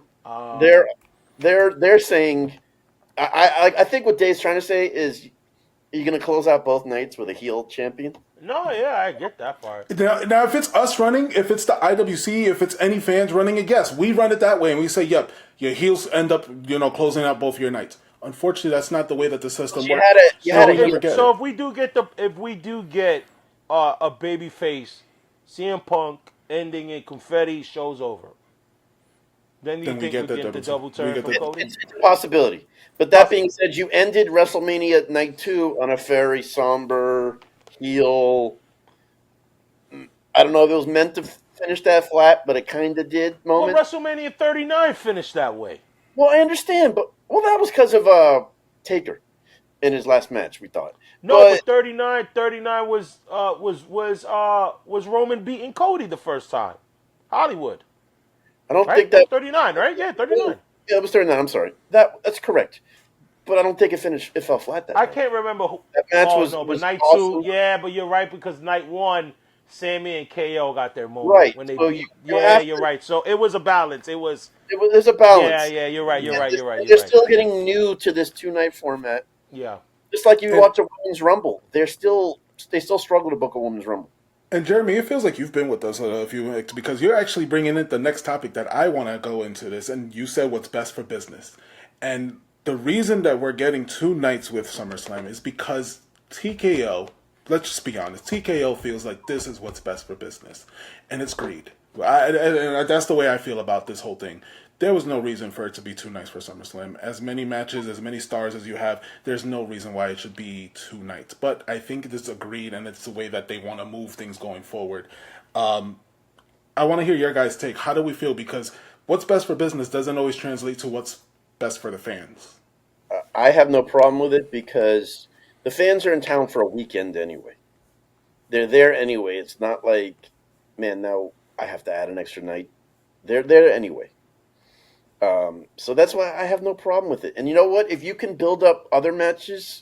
they're saying. I think what Dave's trying to say is, are you going to close out both nights with a heel champion? No, yeah, I get that part. Now, if it's us running, if it's the IWC, if it's any fans running it, yes, we run it that way, and we say, yep, your heels end up, closing out both your nights. Unfortunately, that's not the way that the system works. So if we do get a baby face, CM Punk ending in confetti, show's over. Then you think we get the double turn from Cody? It's a possibility. But that being said, you ended WrestleMania Night 2 on a very somber heel. I don't know if it was meant to finish that flat, but it kind of did Well, moment. WrestleMania 39 finished that way. Well, I understand, but that was because of Taker in his last match, we thought. No, but 39 was Roman beating Cody the first time. Hollywood. I don't Right? think that 39, right? Yeah, 39. Yeah, it was 39. I'm sorry. That's correct. But I don't think it finished. It fell flat that I night. can't remember who. That match but was night awesome. 2, yeah, but you're right because night 1, Sammy and KO got their moment Right. when they So beat. you Yeah, have you're to- right. So it was a balance. There's a balance. Yeah, you're right. You're right. They're still getting new to this 2-night format. Yeah. Just like you watch a women's rumble, they still struggle to book a women's rumble. And Jeremy, it feels like you've been with us a few weeks because you're actually bringing in the next topic that I want to go into this, and you said what's best for business. And the reason that we're getting 2 nights with SummerSlam is because TKO, let's just be honest, TKO feels like this is what's best for business, and it's greed. And that's the way I feel about this whole thing. There was no reason for it to be 2 nights for SummerSlam. As many matches, as many stars as you have, there's no reason why it should be 2 nights. But I think it's agreed, and it's the way that they want to move things going forward. I want to hear your guys' take. How do we feel? Because what's best for business doesn't always translate to what's best for the fans. I have no problem with it because the fans are in town for a weekend anyway. They're there anyway. It's not like, man, now I have to add an extra night. They're there anyway. So that's why I have no problem with it. And you know what? If you can build up other matches,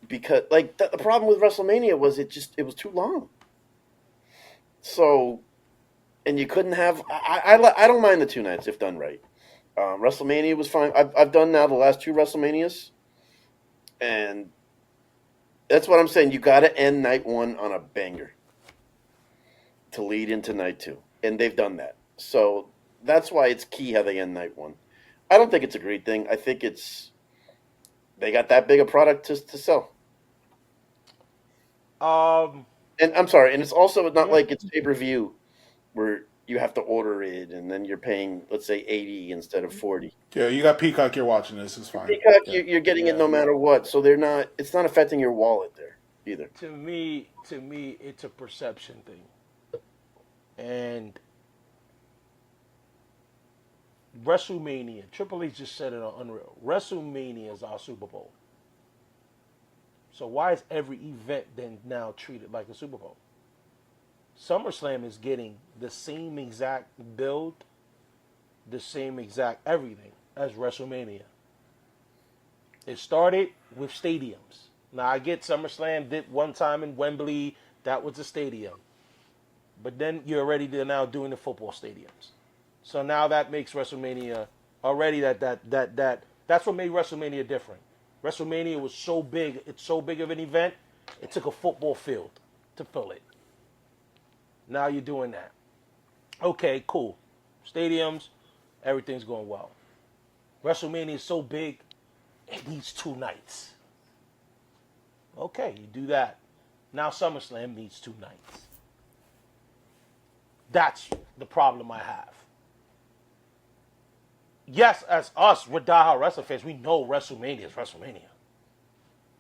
because like the problem with WrestleMania was it was too long. So, and you couldn't have. I don't mind the 2 nights if done right. WrestleMania was fine. I've done now the last 2 WrestleManias, and that's what I'm saying. You got to end night 1 on a banger to lead into night 2, and they've done that. So that's why it's key how they end night 1. I don't think it's a great thing. I think they got that big a product to sell. And I'm sorry, and it's also not like it's pay-per-view where you have to order it and then you're paying, let's say, 80 instead of 40. Yeah, you got Peacock. You're watching this. It's fine. Peacock, Yeah. you're getting it no matter what, so it's not affecting your wallet there either. To me, it's a perception thing. And WrestleMania, Triple H just said it on Unreal. WrestleMania is our Super Bowl. So why is every event then now treated like a Super Bowl? SummerSlam is getting the same exact build, the same exact everything as WrestleMania. It started with stadiums. Now I get SummerSlam did one time in Wembley, that was a stadium. But then you're already now doing the football stadiums. So now that makes WrestleMania already that's what made WrestleMania different. WrestleMania was so big, it's so big of an event, it took a football field to fill it. Now you're doing that. Okay, cool. Stadiums, everything's going well. WrestleMania is so big, it needs 2 nights. Okay, you do that. Now SummerSlam needs 2 nights. That's the problem I have. Yes, as us, we're diehard wrestling fans. We know WrestleMania is WrestleMania.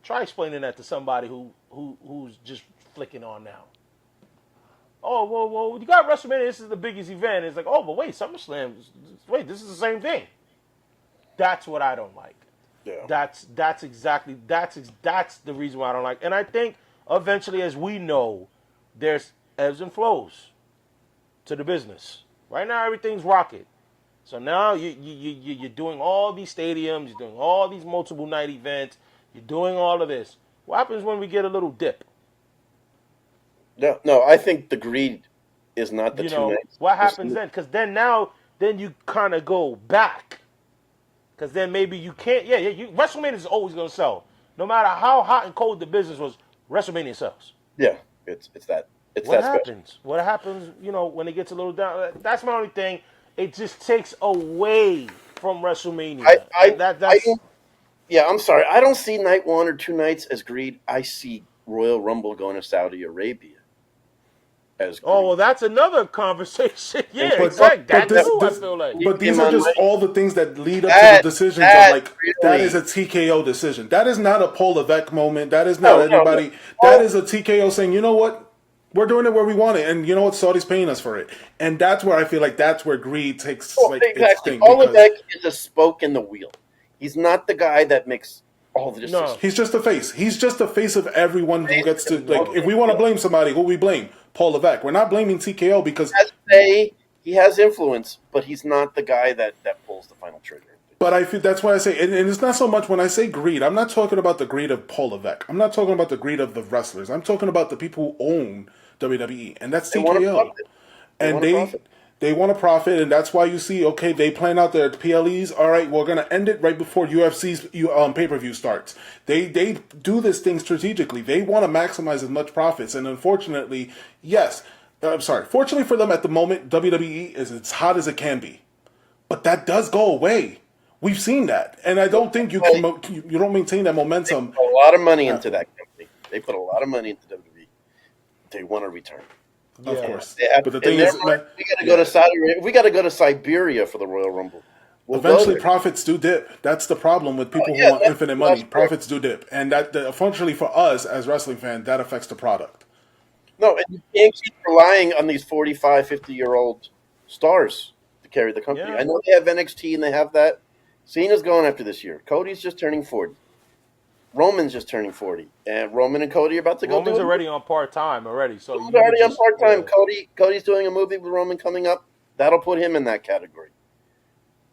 Try explaining that to somebody who's just flicking on now. Oh, well, you got WrestleMania. This is the biggest event. It's like, oh, but wait, SummerSlam. Wait, this is the same thing. That's what I don't like. Yeah. That's the reason why I don't like. And I think eventually, as we know, there's ebbs and flows to the business. Right now, everything's rocket. So now you're doing all these stadiums, you're doing all these multiple night events, you're doing all of this. What happens when we get a little dip? No, I think the greed is not the 2 nights. What happens then? Because then you kind of go back. Because then maybe you can't. WrestleMania is always going to sell. No matter how hot and cold the business was, WrestleMania sells. Yeah, it's that. It's what that happens? special. What happens, when it gets a little down? That's my only thing. It just takes away from WrestleMania. I'm sorry. I don't see night 1 or 2 nights as greed. I see Royal Rumble going to Saudi Arabia as greed. Oh, well, that's another conversation. Yeah, But, exactly. but, That's this, who I this- feel like. but these are just all the things that lead up That- to the decisions that of like really- that is a TKO decision. That is not a Paul Levesque moment. That is not No, anybody. no. That is a TKO saying, you know what? We're doing it where we want it, and you know what? Saudi's paying us for it, and that's where I feel like that's where greed takes its Exactly. thing. All because Levesque is a spoke in the wheel. He's not the guy that makes all the decisions. No. he's just a face. He's just the face of everyone who gets to like. If we want to blame somebody, who we blame? Paul Levesque. We're not blaming TKO because. He has influence, but he's not the guy that pulls the final trigger. But I feel that's why I say, and it's not so much when I say greed. I'm not talking about the greed of Paul Levesque. I'm not talking about the greed of the wrestlers. I'm talking about the people who own WWE, and that's They want to TKO. profit. And they want to profit, and that's why you see, okay, they plan out their PLEs. All right, we're gonna end it right before UFC's pay-per-view starts. They do this thing strategically. They want to maximize as much profits, and unfortunately, fortunately for them at the moment, WWE is as hot as it can be, but that does go away. We've seen that, and I don't think you don't maintain that momentum. They put a lot of money into that company. They put a lot of money into WWE. They want to return. Of course, But the thing is, we got to go to Saudi Arabia. We got to go to Siberia for the Royal Rumble. Eventually, profits do dip. That's the problem with people who want infinite money. Profits do dip, and unfortunately for us as wrestling fans, that affects the product. No, and you can't keep relying on these 45, 50-year-old stars to carry the company. Yeah. I know they have NXT and they have that. Cena's going after this year. Cody's just turning 40. Roman's just turning 40, and Roman and Cody are about to go do Roman's it. already on part time already, so He's you could already on just part time. yeah. Cody's doing a movie with Roman coming up. That'll put him in that category.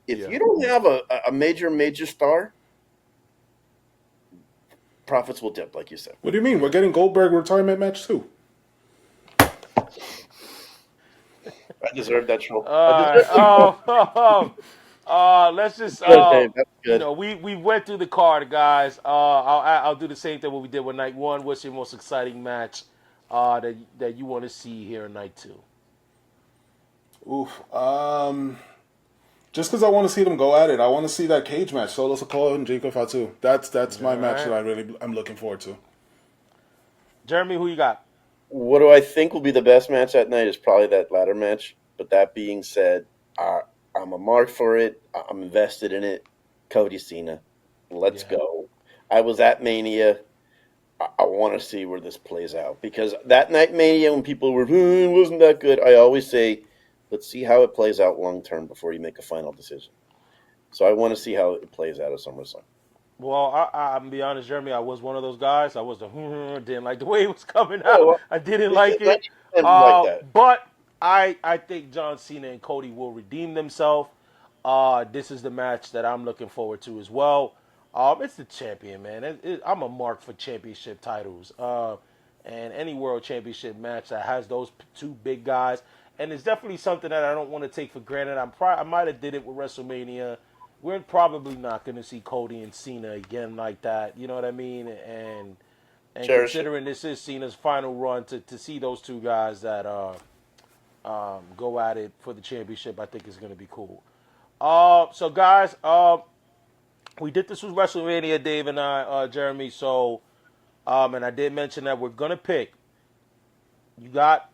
If Yeah. you don't have a major star, profits will dip, like you said. What do you mean? We're getting Goldberg retirement match too. I deserve that troll. I All deserve right. that troll. Let's just Good, Dave. That's good. we went through the card, guys. I'll do the same thing what we did with night one. What's your most exciting match that you want to see here in night two? Oof. Just because I want to see them go at it, I want to see that cage match, Solo Sikoa and Jericho Fatu. That's my match right. that I'm looking forward to. Jeremy, who you got? What do I think will be the best match that night is probably that ladder match. But that being said, I'm a mark for it. I'm invested in it. Cody Cena. Let's Yeah. go. I was at Mania. I want to see where this plays out. Because that night Mania, when people were, it wasn't that good, I always say, let's see how it plays out long term before you make a final decision. So I want to see how it plays out at SummerSlam. Well, I'm gonna be honest, Jeremy. I was one of those guys. I was the didn't like the way it was coming Oh, out. well, I didn't it's like it. 90% like that. But I think John Cena and Cody will redeem themselves. This is the match that I'm looking forward to as well. It's the champion, man. I'm a mark for championship titles. And any world championship match that has those two big guys, and it's definitely something that I don't want to take for granted. I might have did it with WrestleMania. We're probably not going to see Cody and Cena again like that. You know what I mean? And Cherish it. considering this is Cena's final run, to see those two guys that go at it for the championship, I think is going to be cool. So guys, we did this with WrestleMania, Dave and I, Jeremy. So, and I did mention that we're gonna pick. You got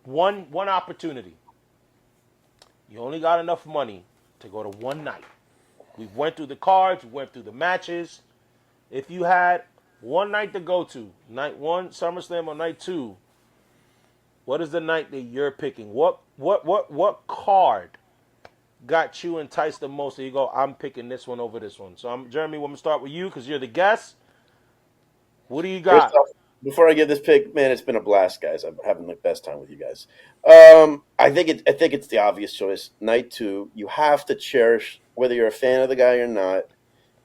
one opportunity. You only got enough money to go to one night. We went through the cards, we went through the matches. If you had one night to go to, night one, SummerSlam, or night two, what is the night that you're picking? What card got you enticed the most? So you go, I'm picking this one over this one. So Jeremy, I'm gonna start with you because you're the guest. What do you First got? off, before I give this pick, man, it's been a blast, guys. I'm having the best time with you guys. I think it's the obvious choice. Night two, you have to cherish whether you're a fan of the guy or not.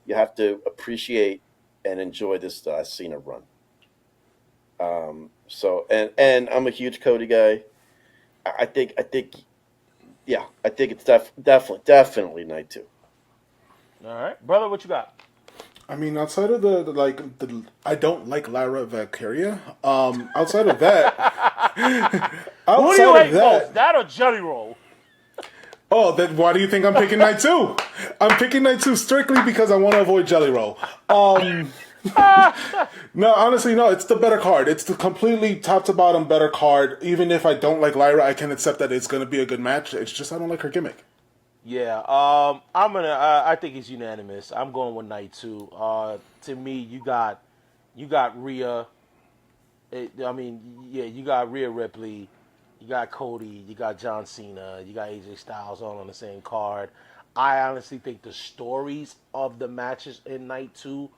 You have to appreciate and enjoy this Cena run. And I'm a huge Cody guy. I think yeah, I think it's definitely night two. All right, brother, what you got? I mean, outside of the I don't like Lyra Valkyria. Outside of that, Who do you outside hate of most, that, that or Jelly Roll? oh, then why do you think I'm picking night two? I'm picking night two strictly because I want to avoid Jelly Roll. No, honestly, no. It's the better card. It's the completely top to bottom better card. Even if I don't like Lyra, I can accept that it's going to be a good match. It's just I don't like her gimmick. Yeah, I think it's unanimous. I'm going with night two. To me, you got Rhea. You got Rhea Ripley, you got Cody, you got John Cena, you got AJ Styles all on the same card. I honestly think the stories of the matches in night two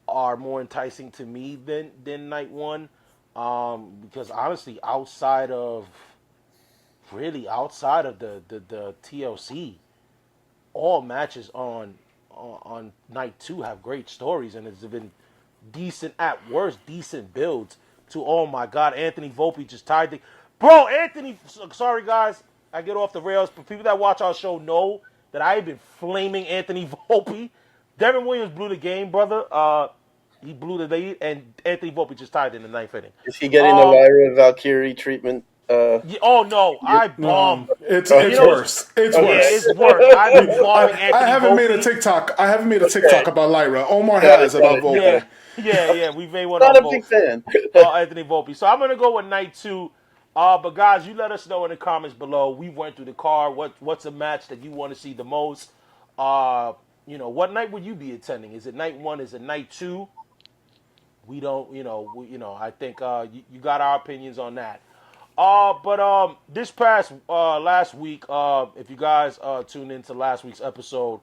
are more enticing to me than night one. Because honestly, outside of the TLC, all matches on night two have great stories, and it's been decent at worst, decent builds. To oh my god, Anthony Volpe just tied the bro. Anthony, sorry guys, I get off the rails, but people that watch our show know that I've been flaming Anthony Volpe. Devin Williams blew the game, brother. He blew the lead, and Anthony Volpe just tied in the ninth inning. Is he getting the Lyra Valkyrie treatment? Oh no, I bomb. It's You know, worse. It's Yeah, worse. it's worse. I've been bombing Anthony I haven't made a Volpe. TikTok. I haven't made a TikTok about Lyra. Omar Got has it, got about it. Volpe. Yeah. We made one Not on a big both. fan. Anthony Volpe. So I'm gonna go with night two. But guys, you let us know in the comments below. We went through the card. What's a match that you want to see the most? What night would you be attending? Is it night one? Is it night two? We don't. I think you got our opinions on that. But this past last week, if you guys tuned into last week's episode,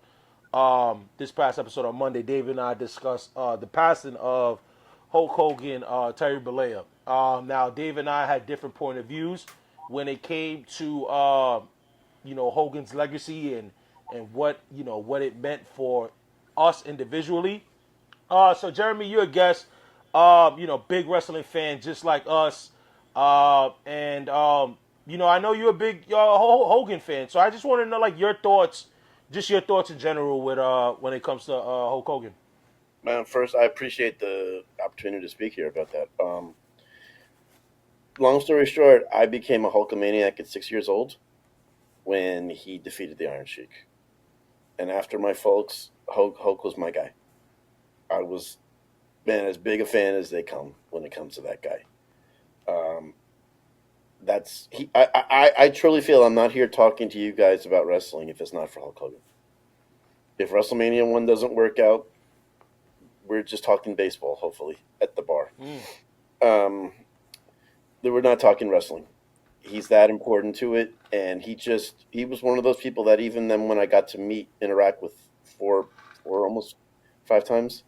this past episode on Monday, David and I discussed the passing of Hulk Hogan, Terry Bollea. Now, Dave and I had different point of views when it came to Hogan's legacy and what it meant for us individually. So Jeremy, you're a guest, big wrestling fan just like us, and I know you're a big Hogan fan. So I just want to know like your thoughts, just your thoughts in general with when it comes to Hulk Hogan. Man, first, I appreciate the opportunity to speak here about that. Long story short, I became a Hulkamaniac at 6 years old when he defeated the Iron Sheik. And after my folks, Hulk was my guy. I was, man, as big a fan as they come when it comes to that guy. That's he. I truly feel I'm not here talking to you guys about wrestling if it's not for Hulk Hogan. If WrestleMania 1 doesn't work out, we're just talking baseball, hopefully, at the bar. We're not talking wrestling. He's that important to it, and he was one of those people that even then when I got to interact with four almost 5 times,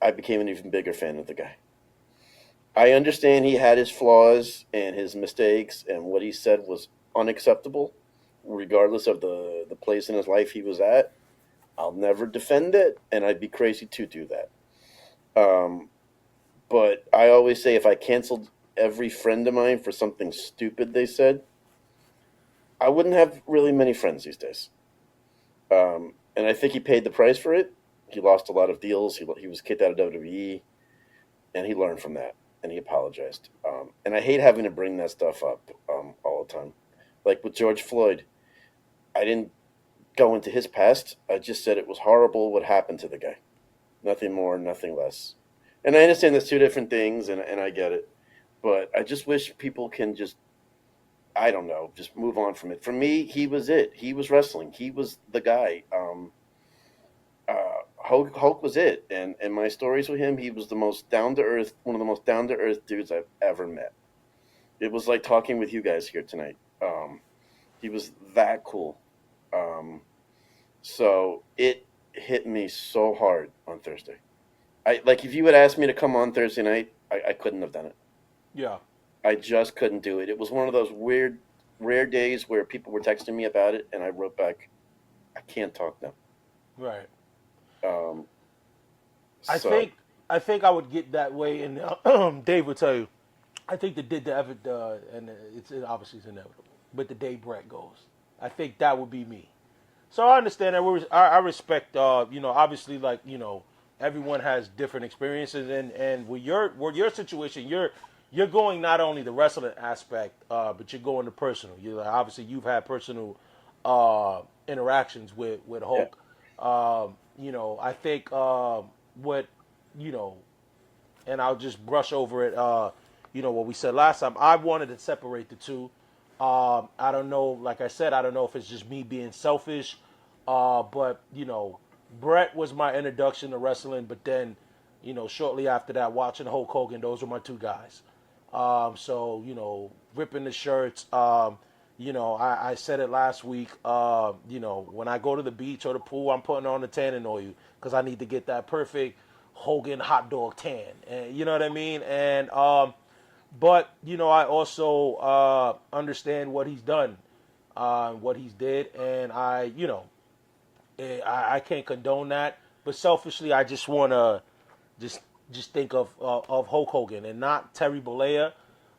I became an even bigger fan of the guy. I understand he had his flaws and his mistakes, and what he said was unacceptable, regardless of the place in his life he was at. I'll never defend it, and I'd be crazy to do that. But I always say if I canceled every friend of mine for something stupid they said, I wouldn't have really many friends these days. And I think he paid the price for it. He lost a lot of deals. He was kicked out of WWE, and he learned from that, and he apologized. And I hate having to bring that stuff up all the time. Like with George Floyd, I didn't go into his past. I just said it was horrible what happened to the guy. Nothing more, nothing less. And I understand there's two different things, and I get it. But I just wish people can just, I don't know, just move on from it. For me, he was it. He was wrestling. He was the guy. Hulk was it. And my stories with him, he was one of the most down-to-earth dudes I've ever met. It was like talking with you guys here tonight. He was that cool. So it hit me so hard on Thursday. If you had asked me to come on Thursday night, I couldn't have done it. Yeah. I just couldn't do it. It was one of those weird, rare days where people were texting me about it, and I wrote back, I can't talk now. Right. I I think I would get that way, and Dave would tell you. I think and obviously it's inevitable, but the day Brett goes, I think that would be me. So I understand that. I respect, obviously, everyone has different experiences, and with your situation, you're going not only the wrestling aspect, but you're going to personal. Obviously you've had personal interactions with Hulk. Yeah. I think what and I'll just brush over it. What we said last time. I wanted to separate the two. I don't know. Like I said, I don't know if it's just me being selfish, but Brett was my introduction to wrestling. But then, shortly after that, watching Hulk Hogan, those were my two guys. So ripping the shirts. I said it last week. When I go to the beach or the pool, I'm putting on the tanning oil because I need to get that perfect Hogan hot dog tan. And you know what I mean? And but I also understand what he's done, what he's did, and I can't condone that. But selfishly, I just want to just think of Hulk Hogan and not Terry Bollea,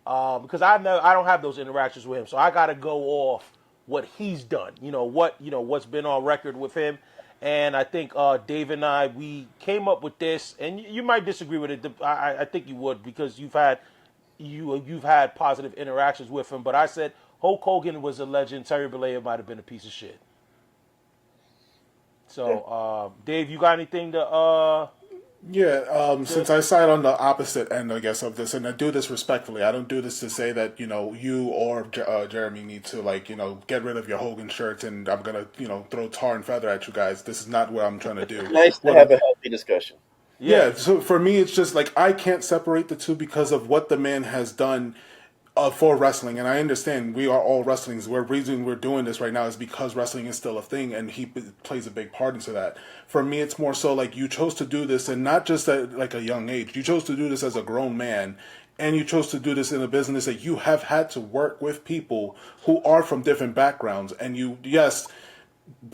because I don't have those interactions with him, so I got to go off what he's done. What's been on record with him. And I think Dave and I, we came up with this, and you might disagree with it. I think you would, because you've had positive interactions with him. But I said Hulk Hogan was a legend. Terry Bollea might have been a piece of shit. So, Dave, you got anything to? Since I side on the opposite end, I guess, of this, and I do this respectfully. I don't do this to say that you or Jeremy need to get rid of your Hogan shirts, and I'm gonna throw tar and feather at you guys. This is not what I'm trying to do. Nice to have a healthy discussion. Yeah, so for me, it's just like I can't separate the two because of what the man has done for wrestling. And I understand we are all wrestlings. We're reason we're doing this right now is because wrestling is still a thing, and he plays a big part into that. For me, it's more so like you chose to do this, and not just at like a young age. You chose to do this as a grown man, and you chose to do this in a business that you have had to work with people who are from different backgrounds. And you, yes,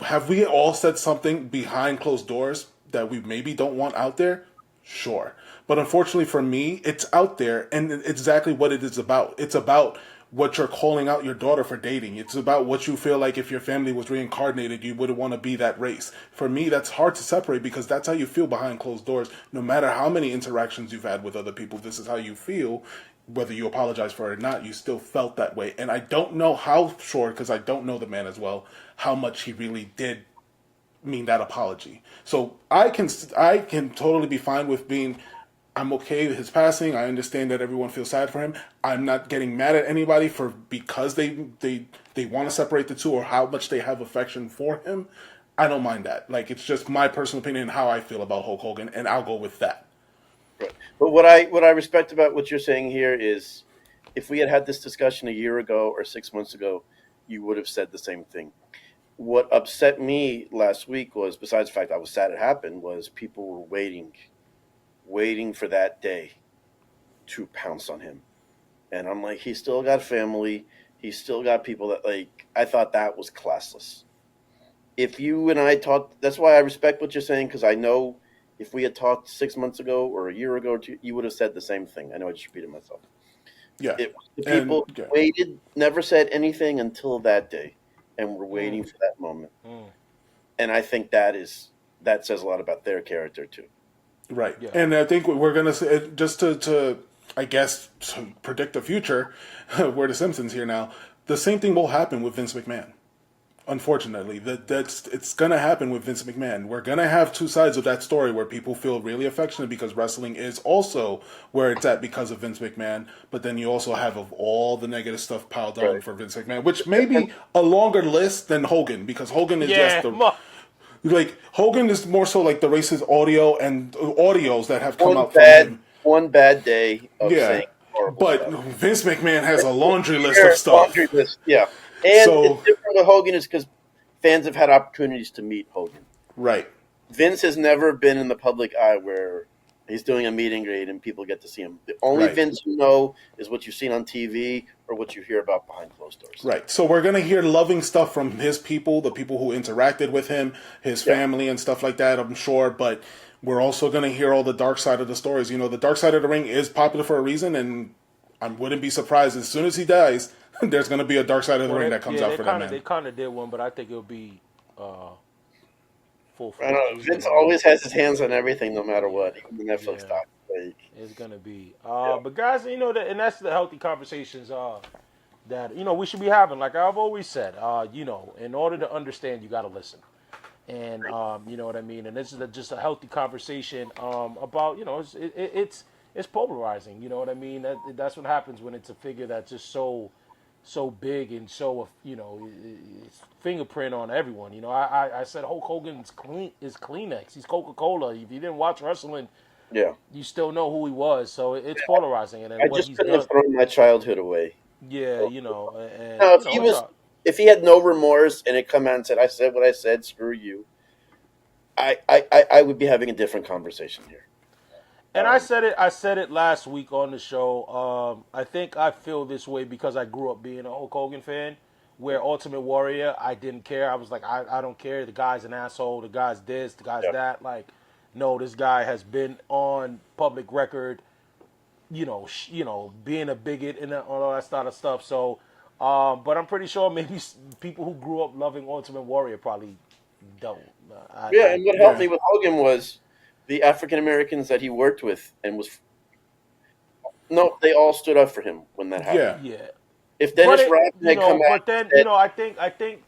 have we all said something behind closed doors that we maybe don't want out there? Sure. But unfortunately for me, it's out there and it's exactly what it is about. It's about what you're calling out your daughter for dating. It's about what you feel like if your family was reincarnated, you would want to be that race. For me, that's hard to separate because that's how you feel behind closed doors. No matter how many interactions you've had with other people, this is how you feel. Whether you apologize for it or not, you still felt that way. And I don't know how sure, because I don't know the man as well, how much he really did mean that apology. So I can totally be fine with being. I'm okay with his passing. I understand that everyone feels sad for him. I'm not getting mad at anybody for because they want to separate the two or how much they have affection for him. I don't mind that. Like it's just my personal opinion and how I feel about Hulk Hogan, and I'll go with that. Right. But what I respect about what you're saying here is, if we had had this discussion a year ago or 6 months ago, you would have said the same thing. What upset me last week was, besides the fact I was sad it happened, was people were waiting for that day to pounce on him. And I'm like, he's still got family. He's still got people that like. I thought that was classless. If you and I talked, that's why I respect what you're saying because I know if we had talked 6 months ago or a year ago, or two, you would have said the same thing. I know I just repeated myself. Yeah, It was the and people yeah, who waited, never said anything until that day, and were waiting Mm, for that moment. mm, And I think that says a lot about their character too. right. yeah. And I think we're gonna say just to I guess to predict the future. We're the Simpsons here now. The same thing will happen with Vince McMahon. Unfortunately, that's it's gonna happen with Vince McMahon. We're gonna have two sides of that story where people feel really affectionate because wrestling is also where it's at because of Vince McMahon. But then you also have of all the negative stuff piled on Right. for Vince McMahon, which may be a longer list than Hogan because Hogan is yes Yeah, the like Hogan is more so like the racist audio and audios that have come One out from bad him. one bad day of saying Yeah, horrible but stuff. Vince McMahon has a laundry list of Here, laundry stuff. list, yeah. And it's So different with Hogan is because fans have had opportunities to meet Hogan. right, Vince has never been in the public eye where he's doing a meet and greet and people get to see him. The only right. Vince you know is what you've seen on TV or what you hear about behind closed doors. Right. So we're gonna hear loving stuff from his people, the people who interacted with him, his Yeah, family and stuff like that, I'm sure, but we're also gonna hear all the dark side of the stories. You know, the dark side of the ring is popular for a reason and I wouldn't be surprised as soon as he dies, there's gonna be a dark side of the well, ring that comes out they for that kind of man. did one, but I think it'll be uh, full I don't fledged. know. It's Vince gonna be always has his hands on everything, no matter yeah, what, even the Netflix yeah. doc. Like, It's gonna be. yeah, But guys, that, and that's the healthy conversations that we should be having. Like I've always said, in order to understand, you got to listen. And you know what I mean. And this is just a healthy conversation about it's polarizing. You know what I mean. That's what happens when it's a figure that's just so big and so it's fingerprint on everyone. I said Hulk Hogan is Kleenex. He's Coca-Cola. If you didn't watch wrestling, yeah. you still know who he was. So it's polarizing, and then I what just he's couldn't have done. thrown my childhood away. Yeah, Now, it's a, if he had no remorse and had come out and said, "I said what I said, screw you," I would be having a different conversation here. and I Um, said it. I said it last week on the show. I think I feel this way because I grew up being a Hulk Hogan fan. Where Ultimate Warrior, I didn't care. I was like, I don't care. The guy's an asshole. The guy's this. The guy's yeah. that. Like, no, this guy has been on public record. Being a bigot and all that sort of stuff. So, but I'm pretty sure maybe people who grew up loving Ultimate Warrior probably don't. Yeah, and what helped Yeah. me with Hogan was the African Americans that he worked with and was no, they all stood up for him when that happened. Yeah. Yeah. If But Dennis Rodman had come out but then, and said, I think,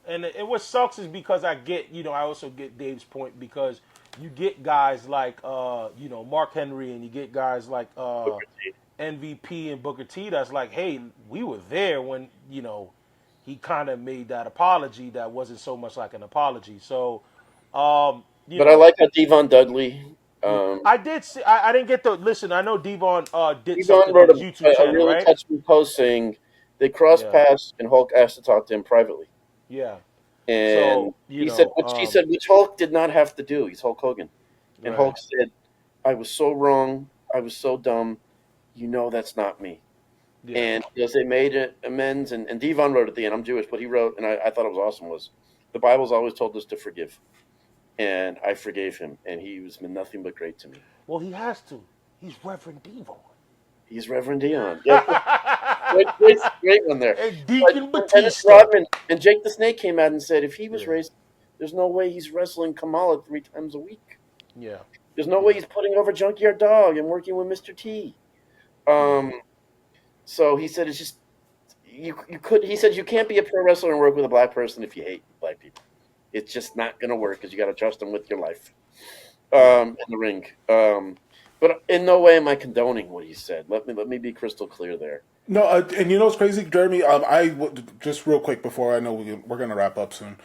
and what sucks is because I also get Dave's point because you get guys like, Mark Henry and you get guys like Booker T, MVP and Booker T that's like, hey, we were there when, he kind of made that apology that wasn't so much like an apology. So, but I like how Devon Dudley. I did see. I didn't get to listen. I know Devon did Yvonne something on wrote his YouTube a channel, really right? touching post saying they crossed Yeah, paths and Hulk asked to talk to him privately. yeah. And So she said, which Hulk did not have to do. He's Hulk Hogan. And right, Hulk said, I was so wrong. I was so dumb. You know, that's not me. yeah, And because they made it amends, and Devon wrote at the end, I'm Jewish, but he wrote, and I thought it was awesome, was the Bible's always told us to forgive. And I forgave him, and he was been nothing but great to me. well, he has to. He's Reverend Devon. He's Reverend Dion. Yeah, great one there. And But Deacon when Dennis Batista. Rodman and Jake the Snake came out and said if he was Yeah, raised, there's no way he's wrestling Kamala 3 times a week. yeah, There's no way yeah, he's putting over Junkyard Dog and working with Mr. T. yeah. Um, so he said it's just you could. He said you can't be a pro wrestler and work with a black person if you hate black people. It's just not going to work because you got to trust them with your life Yeah. in the ring. But in no way am I condoning what he said. Let me be crystal clear there. No, and you know what's crazy, Jeremy? Just real quick before I know we're gonna wrap up soon.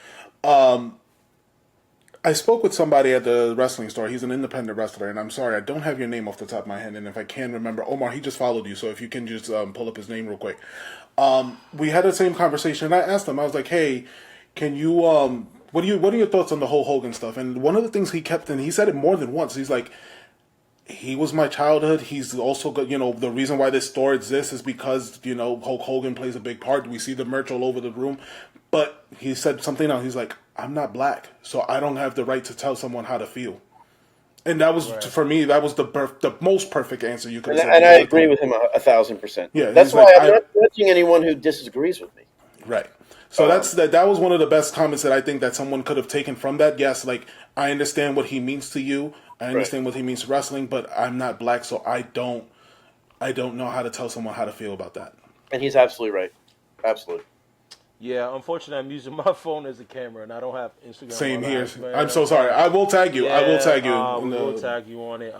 I spoke with somebody at the wrestling store. He's an independent wrestler, and I'm sorry I don't have your name off the top of my head. And if I can remember, Omar, he just followed you, so if you can just pull up his name real quick. We had the same conversation, and I asked him. I was like, "Hey, can you what are your thoughts on the whole Hogan stuff?" And one of the things he kept, and he said it more than once. He's like, he was my childhood. He's also got, the reason why this store exists is because, Hulk Hogan plays a big part. We see the merch all over the room. But he said something else. He's like, I'm not black, so I don't have the right to tell someone how to feel. And that was, Right. for me, that was the most perfect answer you could And, have said. and I Because agree with him 1,000%. yeah, That's he's why like, I'm not judging anyone who disagrees with me. right. So that was one of the best comments that I think that someone could have taken from that. Yes, like, I understand what he means to you. I Right. understand what he means to wrestling, but I'm not black, so I don't know how to tell someone how to feel about that. And he's absolutely right. Absolutely. Yeah, unfortunately, I'm using my phone as a camera, and I don't have Instagram. Same on here. that, man. I'm so sorry. I will tag you. Yeah, I will tag you. we will tag you on it.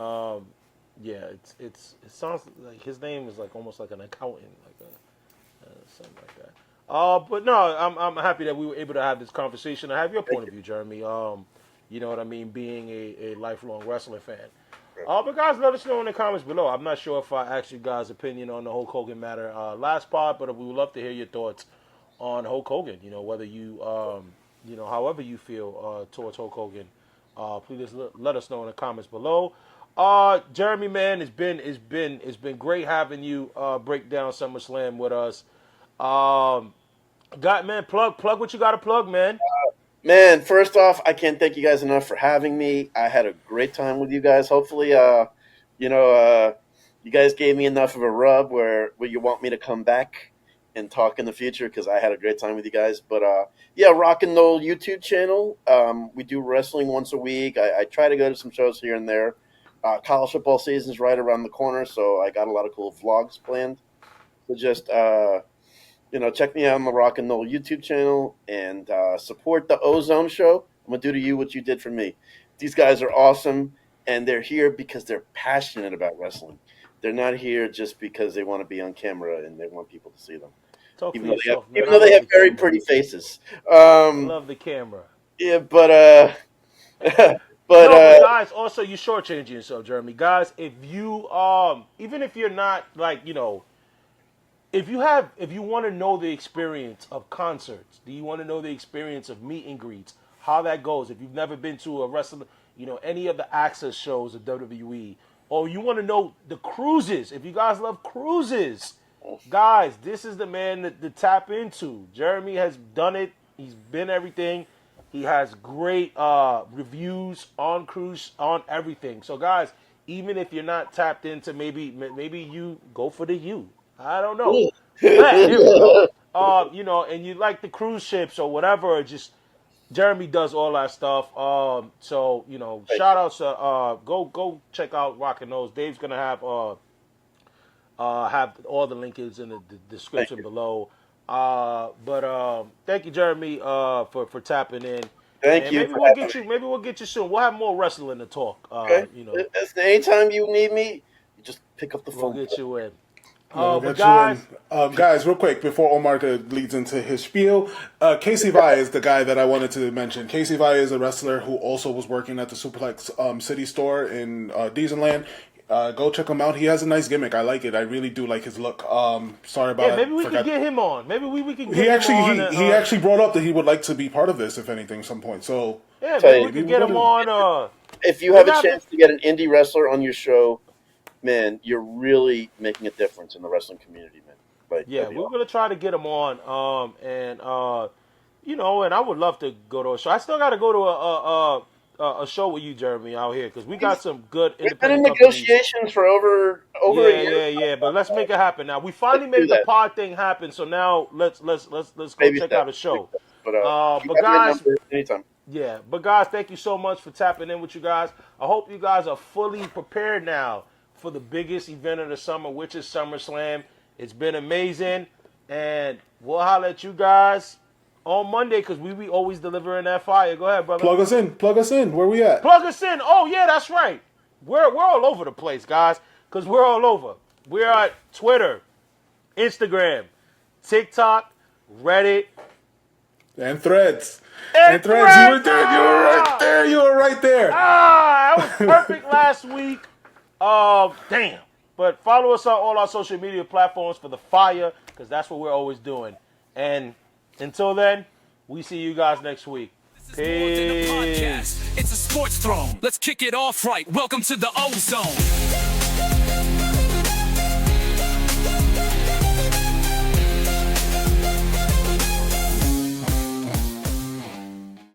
Yeah, it sounds like his name is like almost like an accountant, like something like that. But no, I'm happy that we were able to have this conversation. I have your point of view, Jeremy. You know what I mean, being a lifelong wrestling fan. But guys, let us know in the comments below. I'm not sure if I asked you guys' opinion on the Hulk Hogan matter last part, but we would love to hear your thoughts on Hulk Hogan. Whether you, however you feel towards Hulk Hogan, please let us know in the comments below. Jeremy, man, it's been great having you break down SummerSlam with us. Man, plug what you got to plug, man. Man, first off, I can't thank you guys enough for having me. I had a great time with you guys. Hopefully, you guys gave me enough of a rub where you want me to come back and talk in the future because I had a great time with you guys. But yeah, Rock and Nole YouTube channel. We do wrestling once a week. I try to go to some shows here and there. College football season's right around the corner, so I got a lot of cool vlogs planned. So just check me out on the Rock and Nole YouTube channel and support the Ozone Show. I'm gonna do to you what you did for me. These guys are awesome, and they're here because they're passionate about wrestling. They're not here just because they want to be on camera and they want people to see them. Talk for Even though they have, yourself, man. even I though they love have the very camera. pretty faces. I love the camera. Yeah, but No, but guys, also you shortchanging yourself, Jeremy. Guys, if you even if you're not like, if you want to know the experience of concerts, do you want to know the experience of meet and greets, how that goes? If you've never been to a wrestling, any of the access shows of WWE, or you want to know the cruises, if you guys love cruises, guys, this is the man to tap into. Jeremy has done it. He's been everything. He has great reviews on cruise, on everything. So, guys, even if you're not tapped into, maybe you go for the U. I don't know. Here we go. And you like the cruise ships or whatever, or just Jeremy does all that stuff. Shout outs to go check out Rock and Nose. Dave's gonna have all the links in the description below. Thank you, Jeremy, for tapping in. thank And you maybe for we'll having get you. Maybe we'll get you soon. We'll have more wrestling to talk. me. Okay. Anytime you need me, you just pick up the We'll phone. get you in. We'll But get guys, you in. Guys, real quick, before Omar leads into his spiel, Casey Vi is the guy that I wanted to mention. Casey Vi is a wrestler who also was working at the Superplex City store in Disneyland. Go check him out. He has a nice gimmick. I like it. I really do like his look. Sorry about yeah, maybe we can get him on. Maybe we can get He him on. he actually brought up that he would like to be part of this, if anything, some point. So yeah, Tell maybe you, we can get him on. If you have We're a not- chance to get an indie wrestler on your show, man, you're really making a difference in the wrestling community, man. Like, Yeah, we're gonna try to get him on. And I would love to go to a show. I still got to go to a show with you, Jeremy, out here because we got some good We've been in independent companies. negotiations for over a year. Yeah. But let's make it happen now. We finally Let's do made the that. pod thing happen. So now let's go Baby check steps, out a show. But, But you have my guys, number anytime. yeah, but guys, thank you so much for tapping in with you guys. I hope you guys are fully prepared now for the biggest event of the summer, which is SummerSlam. It's been amazing, and we'll holler at you guys on Monday because we be always delivering that fire. Go ahead, brother. plug us in. Plug us in. Where we at? Plug us in. Oh yeah, that's right. We're all over the place, guys, because we're all over. We're at Twitter, Instagram, TikTok, Reddit, And Threads. and Threads. You were there. You were right there. You were right there. That was perfect last week. Damn. But follow us on all our social media platforms for the fire, because that's what we're always doing. And until then, we see you guys next week. This is more than a podcast. It's a sports throne. Let's kick it off right. Welcome to the Ozone.